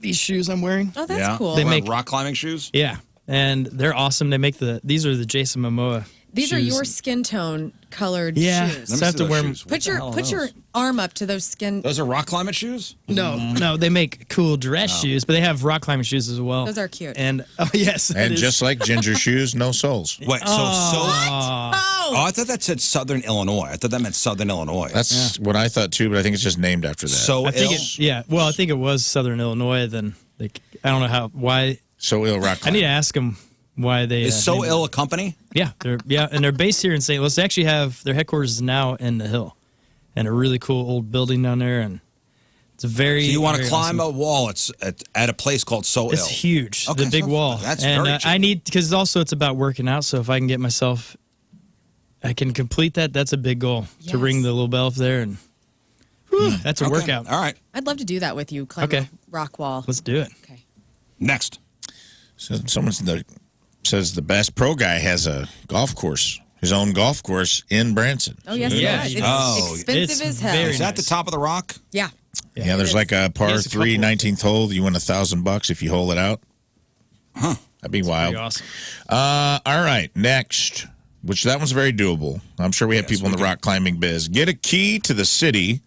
these shoes I'm wearing. Oh, that's cool. They What, make- rock climbing shoes. Yeah, and they're awesome. They make these are the Jason Momoa. These are shoes. your skin tone colored Yeah. shoes. So I have to wear 'em. Put your arm up to those skin. Those are rock climbing shoes. No, they make cool dress shoes, but they have rock climbing shoes as well. Those are cute. And yes, it And is. just like ginger shoes, no soles. Wait, Oh, I thought that said Southern Illinois. I thought that meant Southern Illinois. That's what I thought too, but I think it's just named after that. so I think ill. Well, I think it was Southern Illinois. Then I don't know why. So ill rock I climbing. need to ask them why they Is So named it. Ill a company? Yeah, and they're based here in St. Louis. They actually have their headquarters is now in the Hill, and a really cool old building down there. And it's a very. So you want to very climb awesome. a wall? It's at a place called So It's Ill. huge, Okay, the big so wall. that's and very cheap. I need because also it's about working out. So if I can get myself, I can complete that. That's a big goal to ring the little bell up there, and that's a Okay. workout. All right, I'd love to do that with you. Climb Okay. a rock wall. Let's do it. Okay. next. So says the best pro guy has a golf course, his own golf course in Branson. Oh yes, Yeah. it is. It's Oh, expensive it's as hell. very Is that the top of the rock? Yeah. Yeah, there's like a par Here's a 3 couple. 19th hole. You win $1,000 if you hole it out. Huh. That'd be wild. Pretty awesome. All right, next, which that one's very doable. I'm sure we have people in the rock climbing biz. Get a key to the city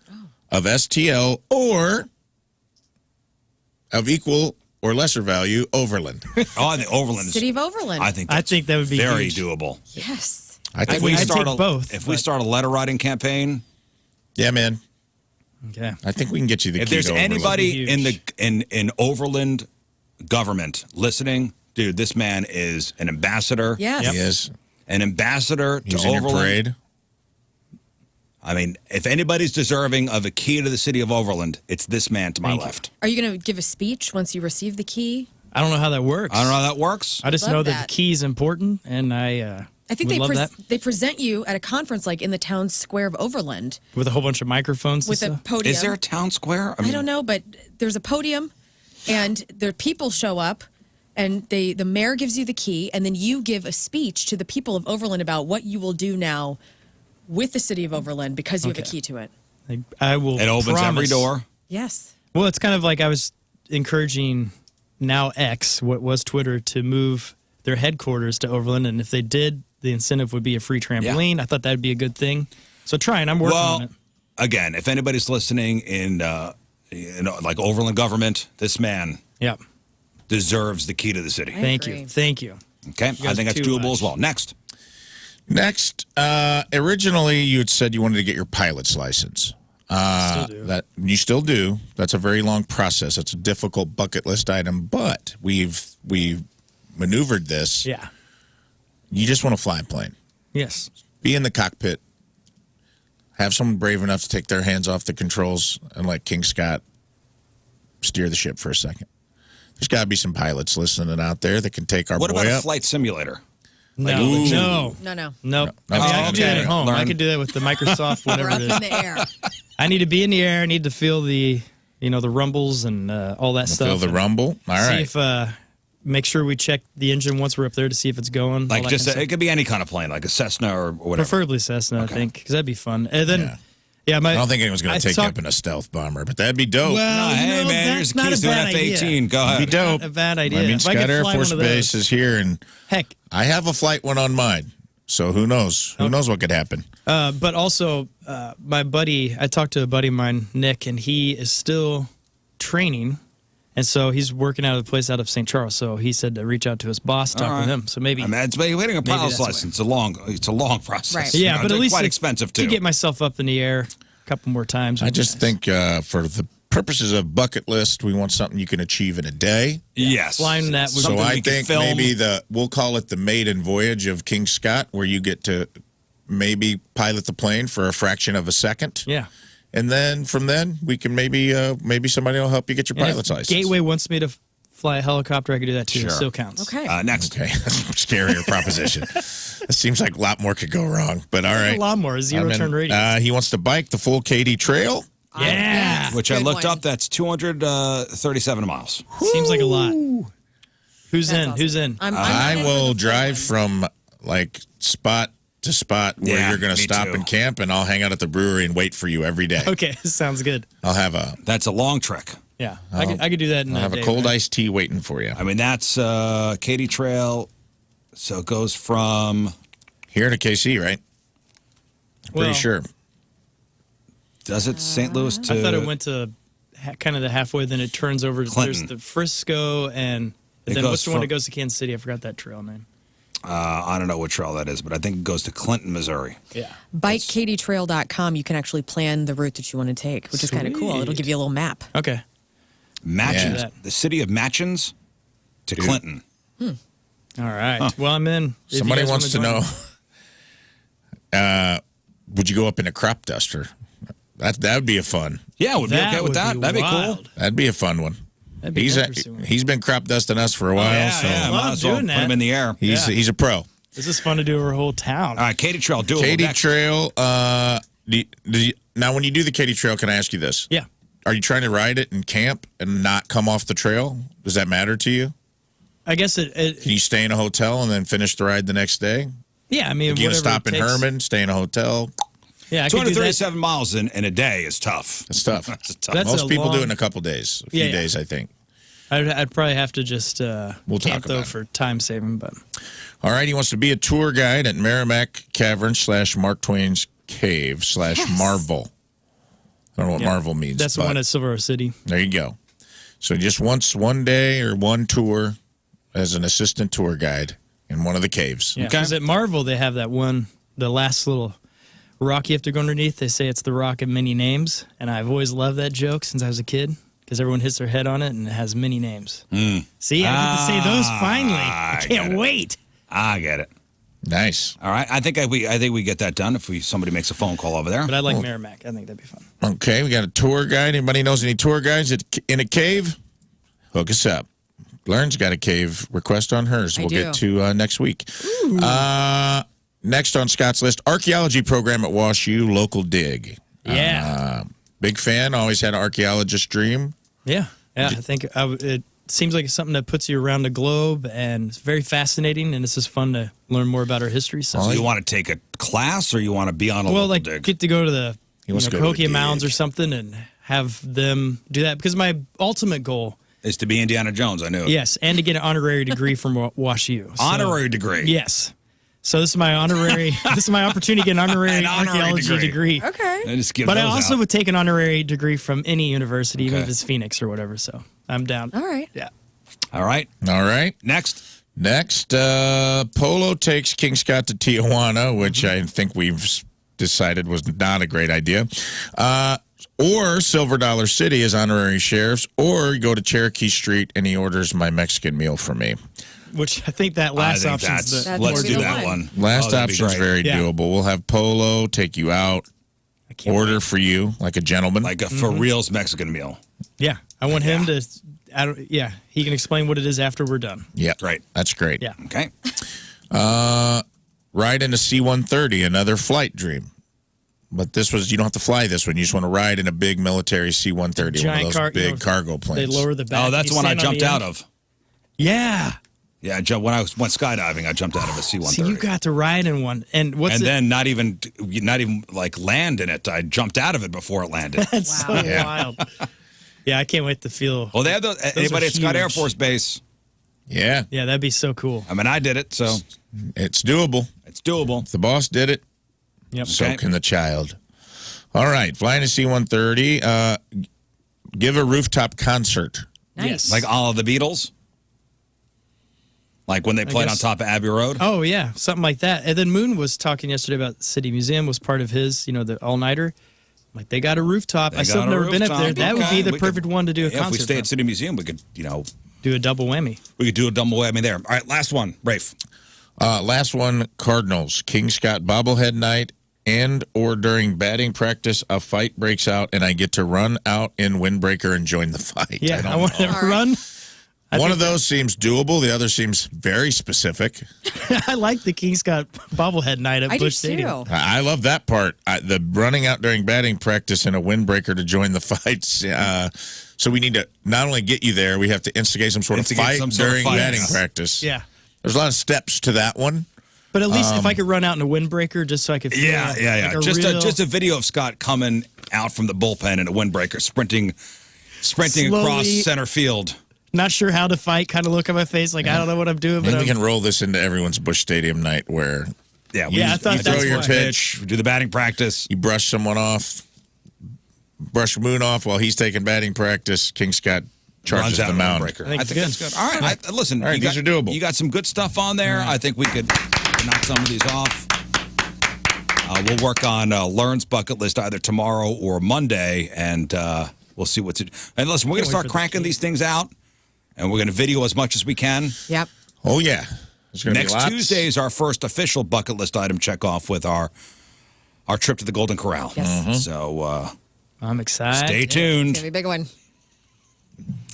of STL or of equal or lesser value, Overland. Oh, the Overland. City of Overland. I think that would be very huge. doable. Yes. I think If I'd take both, if we but- start a letter writing campaign, yeah, man. Okay. I think we can get you the if key there's to Overland. anybody Huge. in Overland government listening, dude, this man is an ambassador. Yes. He is. An ambassador He's to in your Overland. parade. I mean, if anybody's deserving of a key to the city of Overland, it's this man to my Thank you. left. Are you going to give a speech once you receive the key? I don't know how that works. I don't know how that works. I just Love know that that. the key is important, and I think would love that they present you at a conference like in the town square of Overland with a whole bunch of microphones. with and a stuff. podium. Is there a town square? I don't know, but there's a podium, and the people show up, and the mayor gives you the key, and then you give a speech to the people of Overland about what you will do now with the city of Overland because you have a Okay. key to it. I will. It opens every promise- door. Yes. Well, it's kind of like I was encouraging now X, what was Twitter, to move their headquarters to Overland, and if they did, the incentive would be a free trampoline. I thought that'd be a good thing. So trying, I'm working on Well, it. again, if anybody's listening in like Overland government, this man Yeah. deserves the key to the city. Thank agree. you. Thank you. Okay, I guys think that's too doable much. as well. Next. Next, originally you had said you wanted to get your pilot's license. Still do. That you still do. That's a very long process. It's a difficult bucket list item, but we've maneuvered this. Yeah. You just want to fly a plane, Yes. be in the cockpit, have someone brave enough to take their hands off the controls and let King Scott steer the ship for a second. There's got to be some pilots listening out there that can take our What boy about a up. flight simulator? No. Ooh. No. No. Nope. No. I mean, I Oh, can do that okay. at home. I Learn. can do that with the Microsoft, We're whatever up it in is. the air. I need to be in the air. I need to feel the rumbles and all that stuff. Feel the and rumble. All see right. if make sure we check the engine once we're up there to see if it's going. all Like that just kind of it could be any kind of plane, like a Cessna or whatever. preferably Cessna, I think, because that'd be fun. And then, Yeah. my I don't think anyone's going I to take you talk- up in a stealth bomber, but that'd be dope. Well, No, you hey know, man, here's that's the not keys a to an bad idea. F-18. Go It'd be ahead. dope. Not a bad idea. I mean, If I could Scott Air fly Force one of those- Base is here, and Heck, I have a flight one on mine. So who knows? Who knows what could happen? but also my buddy, I talked to a buddy of mine, Nick, and he is still training. And so he's working out of a place out of St. Charles. So he said to reach out to his boss, talk All with right. him. So maybe, I mean, it's waiting a pilot's that's why. license. It's a long process. Right. You yeah, know, but it's at least quite to- expensive to too. get myself up in the air a couple more times. I would be just nice. think for the purposes of bucket list, we want something you can achieve in a day. Yes. Flying that would So I we can think film. maybe we'll call it the maiden voyage of King Scott, where you get to maybe pilot the plane for a fraction of a second. Yeah. And then from then we can maybe somebody will help you get your And if pilot's license. Gateway wants me to fly a helicopter, I could do that too. Sure. It still counts. Okay. Next. Okay, scarier proposition. It seems like a lot more could go wrong, but all right. A lot more. Zero turn radius. He wants to bike the full Katy Trail. Yeah. Which I Good looked one. up. That's 237 miles. Seems like a lot. Who's That's in? awesome. Who's in? I'm I in for will the full drive one. from like spot to spot where Yeah, you're going to me stop too. and camp, and I'll hang out at the brewery and wait for you every day. Okay, sounds good. I'll have a That's a long trek. Yeah, I could do that in I'll a have day, a cold right? iced tea waiting for you. I mean, that's Katy Trail. So it goes from, Here to KC, right? Well, Pretty sure. does it St. Louis to? I thought it went to kind of the halfway, then it turns over. Clinton. There's the Frisco, and It then goes what's the one from- that goes to Kansas City? I forgot that trail name. I don't know what trail that is, but I think it goes to Clinton, Missouri. Yeah. BikeKatyTrail.com, you can actually plan the route that you want to take, which is kind of cool. It'll Sweet. give you a little map. Okay. Matchins, Yeah. the city of Matchins to Clinton. All right. Well, I'm in. If you Somebody guys wants to wanna know, join. would you go up in a crop duster? That would be a fun. Yeah, would be That okay with would that. be That'd be cool. wild. That'd be a fun one. That'd be He's an interesting one. he's been crop dusting us for a while, Yeah, so yeah. Love Might as well doing put that. him in the air. Yeah. he's a pro. This is fun to do over a whole town. All right, Katy Trail, doable. Katy Next. Trail. Now, when you do the Katy Trail, can I ask you this? Yeah. Are you trying to ride it and camp and not come off the trail? Does that matter to you? I guess it Can you stay in a hotel and then finish the ride the next day? yeah, I mean, You gonna whatever stop it in takes. Herman, stay in a hotel? Yeah, I could do that. 237 miles in a day is tough. That's tough. That's tough. That's Most a people do long- it in a couple days, a few Yeah, yeah. days, I think. I'd probably have to just We'll camp, talk though, about it. for time saving, but All right, he wants to be a tour guide at Merrimack Cavern / Mark Twain's Cave / Marvel. I don't know what Yeah. Marvel means. that's the but one at Silver City. there you go. So just once, one day or one tour as an assistant tour guide in one of the caves. Yeah, Okay. because at Marvel, they have that one, the last little rock you have to go underneath. They say it's the rock of many names, and I've always loved that joke since I was a kid because everyone hits their head on it and it has many names. See, I get to say those finally. I I get can't it. wait. I get it. Nice. All right, I think we get that done if somebody makes a phone call over there. But I like Merrimack. I think that'd be fun. Okay, we got a tour guide. Anybody knows any tour guides in a cave? Hook us up. Lern's got a cave request on hers. I We'll do. get to next week. Next on Scott's list, archaeology program at Wash U, local dig. Yeah. Big fan. Always had an archaeologist dream. Yeah. I think it seems like it's something that puts you around the globe, and it's very fascinating, and it's just fun to learn more about our history. So you want to take a class or you want to be on a well, local like dig? get to go to the wants to go to a Cahokia Mounds dig. or something and have them do that, because my ultimate goal, Is to be Indiana Jones, I knew. yes, and to get an honerary degree from Wash U. So- Honorary degree. Yes. So this is my honorary. This is my opportunity to get an honorary An honorary archaeology degree. degree. Okay. I just give But I those also out. would take an honorary degree from any university, even Okay. if it's Phoenix or whatever. So I'm down. All right. Yeah. All right, All right. next. Next, Polo takes King Scott to Tijuana, which I think we've decided was not a great idea. Or Silver Dollar City as honorary sheriffs, or you go to Cherokee Street and he orders my Mexican meal for me. Which I think that last I think option is That's let's gonna do be the that one. one. Last Oh, that'd be option's great. very Yeah. doable. We'll have Polo take you out, I can't order wait. for you like a gentleman. Like a for reals Mexican meal. Yeah. I want him to. Yeah. He can explain what it is after we're done. Yeah, Great. That's great. Yeah. Okay. Ride in a C-130, another flight dream. But this was, you don't have to fly this one. You just want to ride in a big military C-130, one of Giant those big you know, cargo planes. They lower the back. Oh, that's you the one I stand on jumped the out end. of. Yeah. Yeah, when I went skydiving, I jumped out of a C-130. See, you got to ride in one. And what's and it? then not even like land in it. I jumped out of it before it landed. That's so Yeah. wild. Yeah, I can't wait to feel. Well, they have those. Anybody are at Scott Air huge. Force Base? Yeah, Yeah, that'd be so cool. I mean, I did it, so it's doable. it's doable. If the boss did it, Yep. so Okay. can the child. All right, flying a C-130. Give a rooftop concert. Nice. Like all of the Beatles. Like when they played on guess- top of Abbey Road. Oh yeah, something like that. And then Moon was talking yesterday about City Museum was part of his, the all-nighter. Like, they got a rooftop. They I still got have a never been up there. rooftop. That would be Okay. the We perfect one to do a Yeah, concert if we stay from. at City Museum, we could, Do a double whammy. we could do a double whammy there. All right, last one, Rafe. Last one, Cardinals. King Scott bobblehead night and or during batting practice, a fight breaks out, and I get to run out in windbreaker and join the fight. Yeah, I want to All right. run. One of those seems doable. The other seems very specific. I like the King Scott bobblehead night at I do Busch Stadium. too. I love that part. The running out during batting practice in a windbreaker to join the fights. So we need to not only get you there, we have to instigate some sort of fight during batting practice. Yeah. There's a lot of steps to that one. But at least if I could run out in a windbreaker just so I could feel like a Just a video of Scott coming out from the bullpen in a windbreaker, sprinting Slowly. across center field. not sure how to fight kind of look on my face. Like, I don't know what I'm doing. But Maybe we can roll this into everyone's Busch Stadium night where Yeah, I thought you throw that's your why. pitch, do the batting practice. you brush someone off, brush Moon off while he's taking batting practice. King Scott charges Runs out the of mound. windbreaker. I think I think it's that's good. All right, listen. All right, these are doable. You got some good stuff on there. I think we could knock some of these off. We'll work on Lern's bucket list either tomorrow or Monday, and we'll see what's it. And listen, we're going to start cranking these things out, and we're going to video as much as we can. Yep. Oh, yeah. There's gonna be Next lots. Tuesday is our first official bucket list item check off with our trip to the Golden Corral. Yes. So I'm excited. stay tuned. It's gonna be a big one.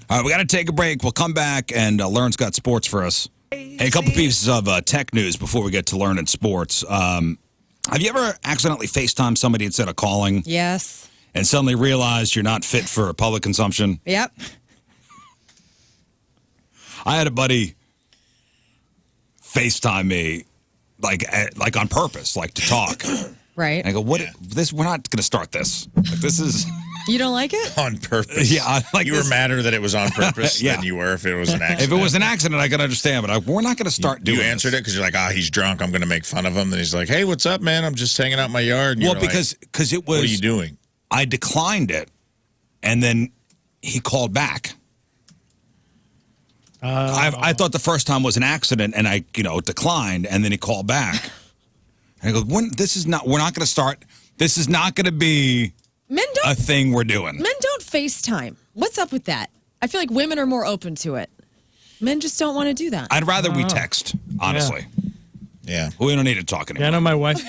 All right, we got to take a break. We'll come back, and Lern's got sports for us. Hey, a couple pieces of tech news before we get to Lern and sports. Have you ever accidentally FaceTime somebody instead of calling Yes. and suddenly realized you're not fit for public consumption? Yep. I had a buddy FaceTime me, like on purpose, like to talk. Right. And I go, "What? This? We're not going to start this. Like, this is." You don't like it? On purpose. Yeah, like you were this- madder that it was on purpose Yeah. than you were if it was an If accident. it was an accident, I can understand, but we're not going to start doing. You answered this. it because you're like, he's drunk. I'm going to make fun of him. Then he's like, hey, what's up, man? I'm just hanging out in my yard. And Well, you're like, because it was. what are you doing? I declined it, and then he called back. I thought the first time was an accident, and I, declined, and then he called back. And I go, we're not going to start. This is not going to be Men a don't. thing we're doing. Men don't FaceTime. What's up with that? I feel like women are more open to it. Men just don't want to do that. I'd rather we text, honestly. Yeah. We don't need to talk anymore. Yeah, I know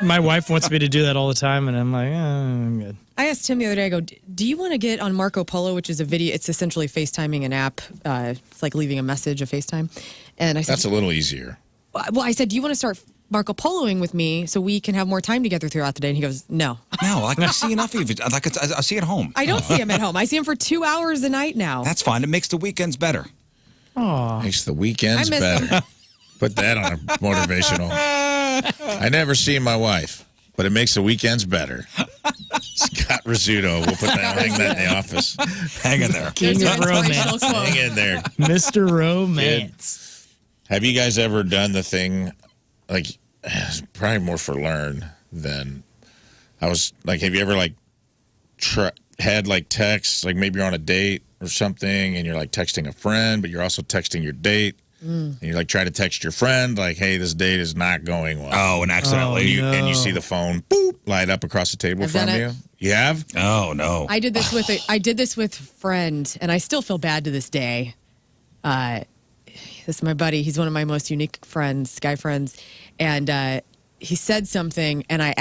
my wife wants me to do that all the time, and I'm like, I'm good. I asked Tim the other day, I go, do you want to get on Marco Polo, which is a video, it's essentially FaceTiming an app. It's like leaving a message of FaceTime. And I said, That's a little easier. well, I said, do you want to start Marco Poloing with me so we can have more time together throughout the day? And he goes, no. No, I see enough of you. I see it at home. I don't see him at home. I see him for 2 hours a night now. That's fine. It makes the weekends better. Makes the weekends I miss better. him. Put that on a motivational. I never see my wife, but it makes the weekends better. Scott Rizzuto. We'll hang that in the office. Hang in there. There's King your of inspirational romance. quote. Hang in there. Mr. Romance. Have you guys ever done the thing, like, it's probably more for Lern than I was, like, have you ever, like, had, like, texts, like, maybe you're on a date or something, and you're, like, texting a friend, but you're also texting your date, and you, like, try to text your friend, like, hey, this date is not going well. Oh, and accidentally. And you see the phone, boop, light up across the table I've from done you. it. You have? Oh, no. I did this with a friend, and I still feel bad to this day. This is my buddy. He's one of my most unique friends, guy friends, and he said something, and I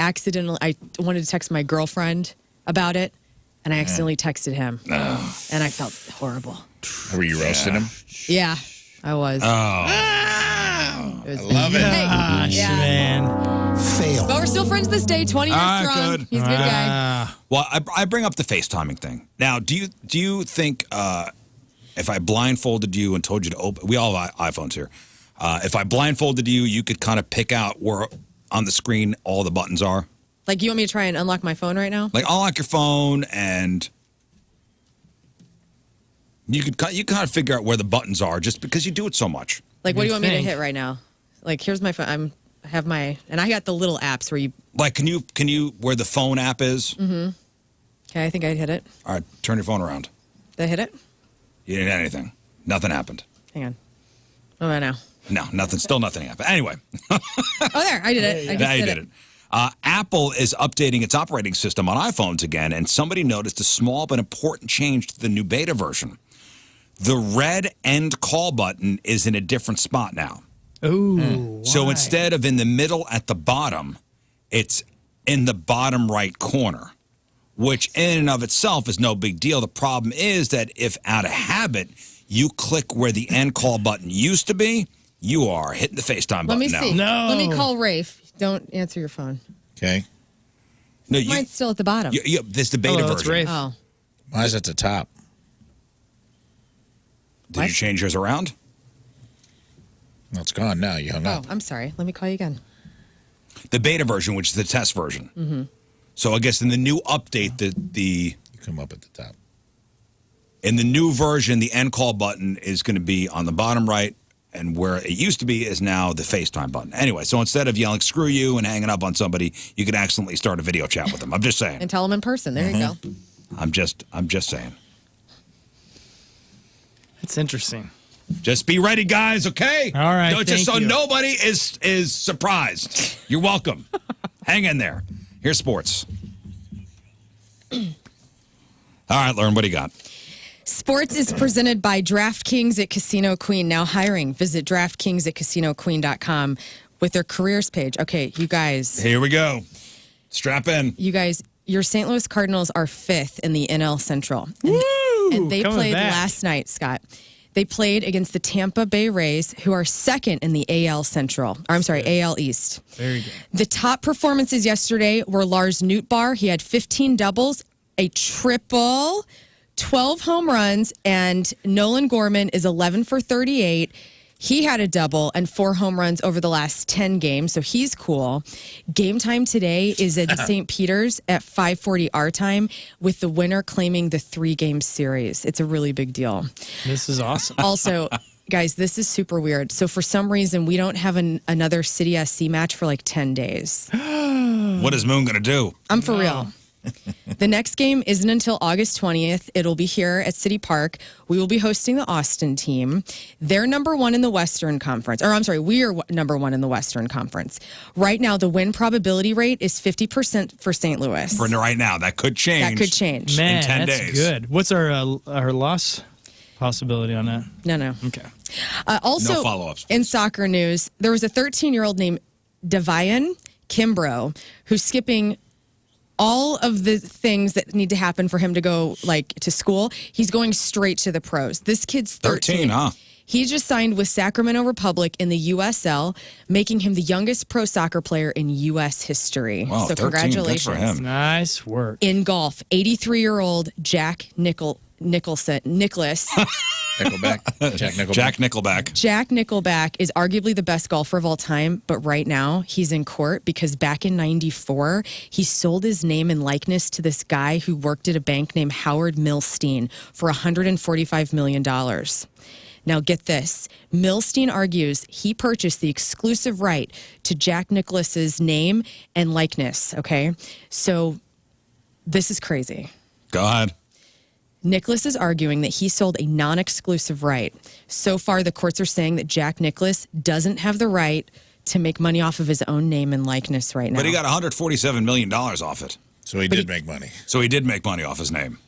wanted to text my girlfriend about it, and I accidentally texted him, and I felt horrible. Were you roasting him? Yeah, I was. It was I love it. Gosh, Yeah. man. Fail. But we're still friends this day, 20 years Ah, strong. good. He's a good guy. Well, I bring up the FaceTiming thing. Now, do you think if I blindfolded you and told you to open, we all have iPhones here. If I blindfolded you, you could kind of pick out where on the screen all the buttons are? Like, you want me to try and unlock my phone right now? Like, unlock your phone and you kind of figure out where the buttons are just because you do it so much. Like, what do you want me to think? hit right now? Like, here's my phone. I have my, and I got the little apps where you, Like, can you where the phone app is? okay, I think I hit it. All right, turn your phone around. Did I hit it? You didn't hit anything. Nothing happened. Hang on. Oh, I know. No, nothing. Still nothing happened. Anyway. Oh, there. I did it. I just Now you did did it. Apple is updating its operating system on iPhones again, and somebody noticed a small but important change to the new beta version. The red end call button is in a different spot now. Ooh. So why? instead of in the middle at the bottom, it's in the bottom right corner, which in and of itself is no big deal. The problem is that if out of habit you click where the end call button used to be, you are hitting the FaceTime Let button me now. see. No. Let me call Rafe. Don't answer your phone. Okay. No, Mine's still at the bottom. this is the beta Hello, it's version. Rafe. Oh. Mine's at the top. Did you change yours around? No, it's gone now. You hung Oh, up. I'm sorry. Let me call you again. The beta version, which is the test version. Mm-hmm. So I guess in the new update, You come up at the top. in the new version, the end call button is going to be on the bottom right, and where it used to be is now the FaceTime button. Anyway, so instead of yelling "screw you" and hanging up on somebody, you could accidentally start a video chat with them. I'm just saying. And tell him in person. There you go. I'm just saying. It's interesting. Just be ready, guys. Okay. All right, Just so thank you. nobody is surprised. You're welcome. Hang in there. Here's sports. All right, Lern, what do you got? Sports is presented by DraftKings at Casino Queen. Now hiring. Visit DraftKings at CasinoQueen.com with their careers page. Okay, you guys. Here we go. Strap in. You guys, your St. Louis Cardinals are 5th in the NL Central. And they coming played back. last night, Scott. They played against the Tampa Bay Rays, who are 2nd in the AL Central. Or, I'm sorry, AL East. Very good. The top performances yesterday were Lars Nootbaar. He had 15 doubles, a triple, 12 home runs, and Nolan Gorman is 11 for 38. He had a double and 4 home runs over the last 10 games, so he's cool. Game time today is at St. Peter's at 5:40 our time, with the winner claiming the 3-game series. It's a really big deal. This is awesome. Also, guys, this is super weird. So for some reason, we don't have another City SC match for like 10 days. What is Moon going to do? I'm for real. The next game isn't until August 20th. It'll be here at City Park. We will be hosting the Austin team. They're number 1 in the Western Conference. Or I'm sorry, we are number 1 in the Western Conference. Right now, the win probability rate is 50% for St. Louis. For right now, that could change. That could change. Man, in 10 that's days. good. What's our loss possibility on that? No. Okay. Also, No follow-ups, in soccer news, there was a 13-year-old named Devian Kimbrough who's skipping all of the things that need to happen for him to go to school. He's going straight to the pros. This kid's 13. 13, huh? He just signed with Sacramento Republic in the USL, making him the youngest pro soccer player in U.S. history. Wow, so 13, congratulations. good for him. Nice work. In golf, 83-year-old Jack Nicholas. Nickelback. Jack Nickelback. Jack Nickelback. Jack Nickelback is arguably the best golfer of all time, but right now he's in court because back in '94, he sold his name and likeness to this guy who worked at a bank named Howard Milstein for $145 million. Now get this. Milstein argues he purchased the exclusive right to Jack Nicklaus's name and likeness, okay? So this is crazy. Go ahead. Nicholas is arguing that he sold a non-exclusive right. So far, the courts are saying that Jack Nicklaus doesn't have the right to make money off of his own name and likeness right now. But he got $147 million off it. So he did make money. So he did make money off his name.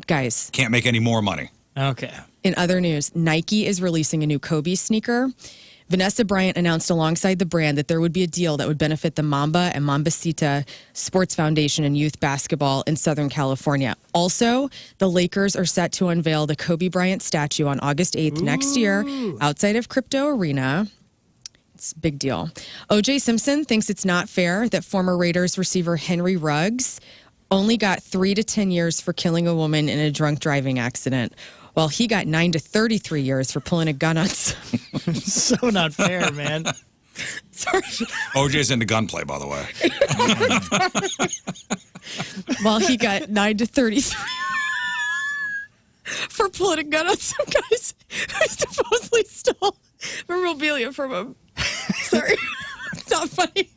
Guys, Can't make any more money. Okay. in other news, Nike is releasing a new Kobe sneaker. Vanessa Bryant announced alongside the brand that there would be a deal that would benefit the Mamba and Mambacita Sports Foundation and youth basketball in Southern California. Also, the Lakers are set to unveil the Kobe Bryant statue on August 8th next year outside of Crypto Arena. It's a big deal. O.J. Simpson thinks it's not fair that former Raiders receiver Henry Ruggs only got 3 to 10 years for killing a woman in a drunk driving accident, while he got 9 to 33 years for pulling a gun on So not fair, man. Sorry. OJ's into gunplay, by the way. While he got 9 to 33 for pulling a gun on some guys who supposedly stole memorabilia from him. Sorry. It's not funny.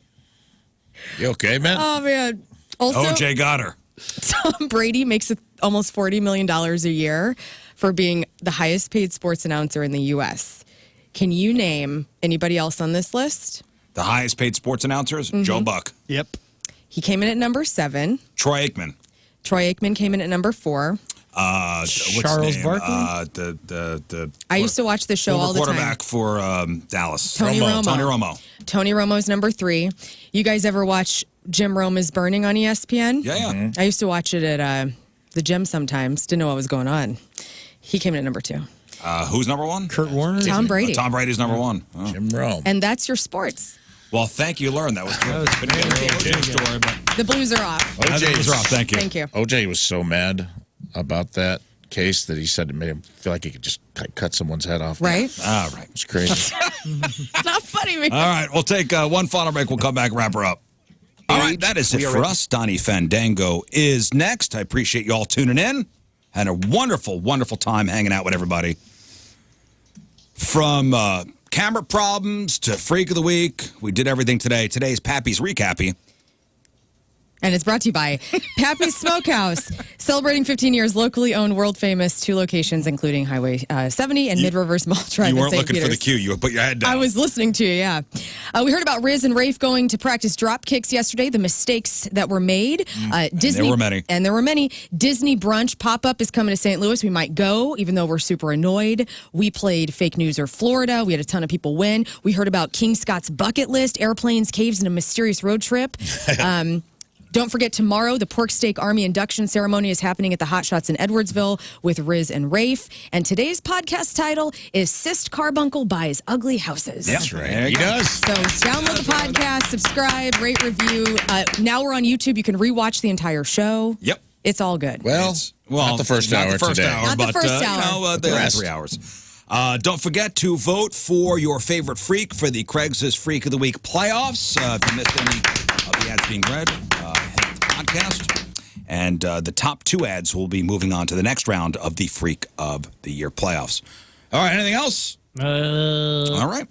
You okay, man? Oh, man. Also, OJ got her. Tom Brady makes almost $40 million a year for being the highest paid sports announcer in the U.S. Can you name anybody else on this list? The highest paid sports announcers, Joe Buck. Yep. He came in at number 7. Troy Aikman. Troy Aikman came in at number 4. What's Charles his name? Barkley? I used to watch the show all the time. Quarterback for Dallas. Tony Romo. Tony Romo. Tony Romo's number 3. You guys ever watch Jim Rome's Burning on ESPN? Yeah. I used to watch it at the gym sometimes. Didn't know what was going on. He came in at number 2. Who's number 1? Kurt Warner? Tom Brady. Tom Brady's number 1. Oh. Jim Rome. And that's your sports. Well, thank you, Lern. That was good. Couldn't get the OJ story, but The Blues are off. OJ was off. Thank you. Thank you. OJ was so mad about that case that he said it made him feel like he could just cut someone's head off. Right? All right. It's crazy. It's not funny, man. All right. We'll take one final break. We'll come back and wrap her up. All right. That is it for us. Donnie Fandango is next. I appreciate you all tuning in. Had a wonderful, wonderful time hanging out with everybody. From camera problems to Freak of the Week, we did everything today. Today's Pappy's Recappy. And it's brought to you by Pappy's Smokehouse, celebrating 15 years, locally owned, world famous, 2 locations, including Highway 70 and Mid-Rivers Mall Drive. You weren't in St. looking Peters. for the cue. You put your head down. I was listening to you, yeah. We heard about Rizz and Rafe going to practice drop kicks yesterday, the mistakes that were made. Disney, there were many. And there were many. Disney Brunch pop-up is coming to St. Louis. We might go, even though we're super annoyed. We played Fake News or Florida. We had a ton of people win. We heard about King Scott's bucket list, airplanes, caves, and a mysterious road trip. Don't forget, tomorrow, the Pork Steak Army induction ceremony is happening at the Hot Shots in Edwardsville with Rizz and Rafe. And today's podcast title is Cyst Carbuncle Buys Ugly Houses. That's right. There you He go. does. So download the podcast, subscribe, rate, review. Now we're on YouTube. You can rewatch the entire show. Yep. It's all good. Well, not the first not hour the first today. hour, Not the but, first you hour. know, The the rest. 3 hours. Don't forget to vote for your favorite freak for the Craigslist Freak of the Week playoffs. If you missed any of the ads being read, head to the podcast. And the top 2 ads will be moving on to the next round of the Freak of the Year playoffs. All right, anything else? All right.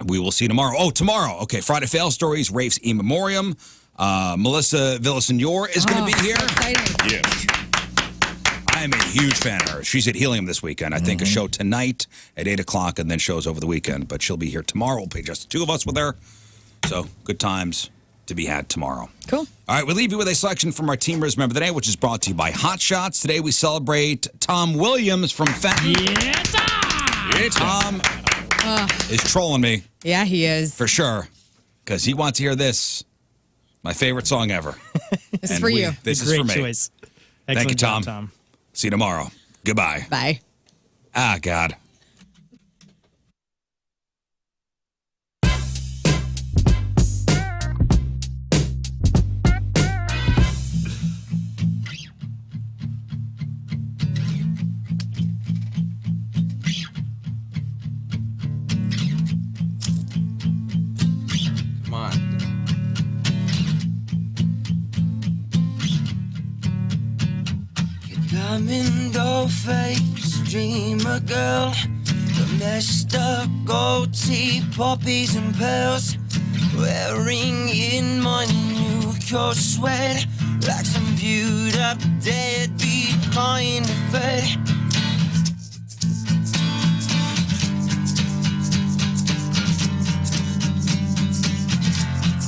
We will see you tomorrow. Oh, tomorrow. Okay, Friday Fail Stories, Rafe's In Memoriam. Melissa Villasenor is going to be here. So exciting. Yes. I am a huge fan of her. She's at Helium this weekend. I think a show tonight at 8 o'clock and then shows over the weekend. But she'll be here tomorrow. We'll play just the 2 of us with her. So good times to be had tomorrow. Cool. All right, we leave you with a selection from our Team Rizz Member of the Day, which is brought to you by Hot Shots. Today we celebrate Tom Williams from Fenton. Tom is trolling me Yeah, he is. for sure because he wants to hear this. My favorite song ever. This is for you. This is Great for me. choice. Thank you, Excellent Tom. job, Tom. See you tomorrow. Goodbye. Bye. Ah, God. Come on. Diamond doll face, dreamer girl. The messed up goatee, poppies and pearls. Wearing in my new coat sweat, like some viewed up deadbeat kind of fed.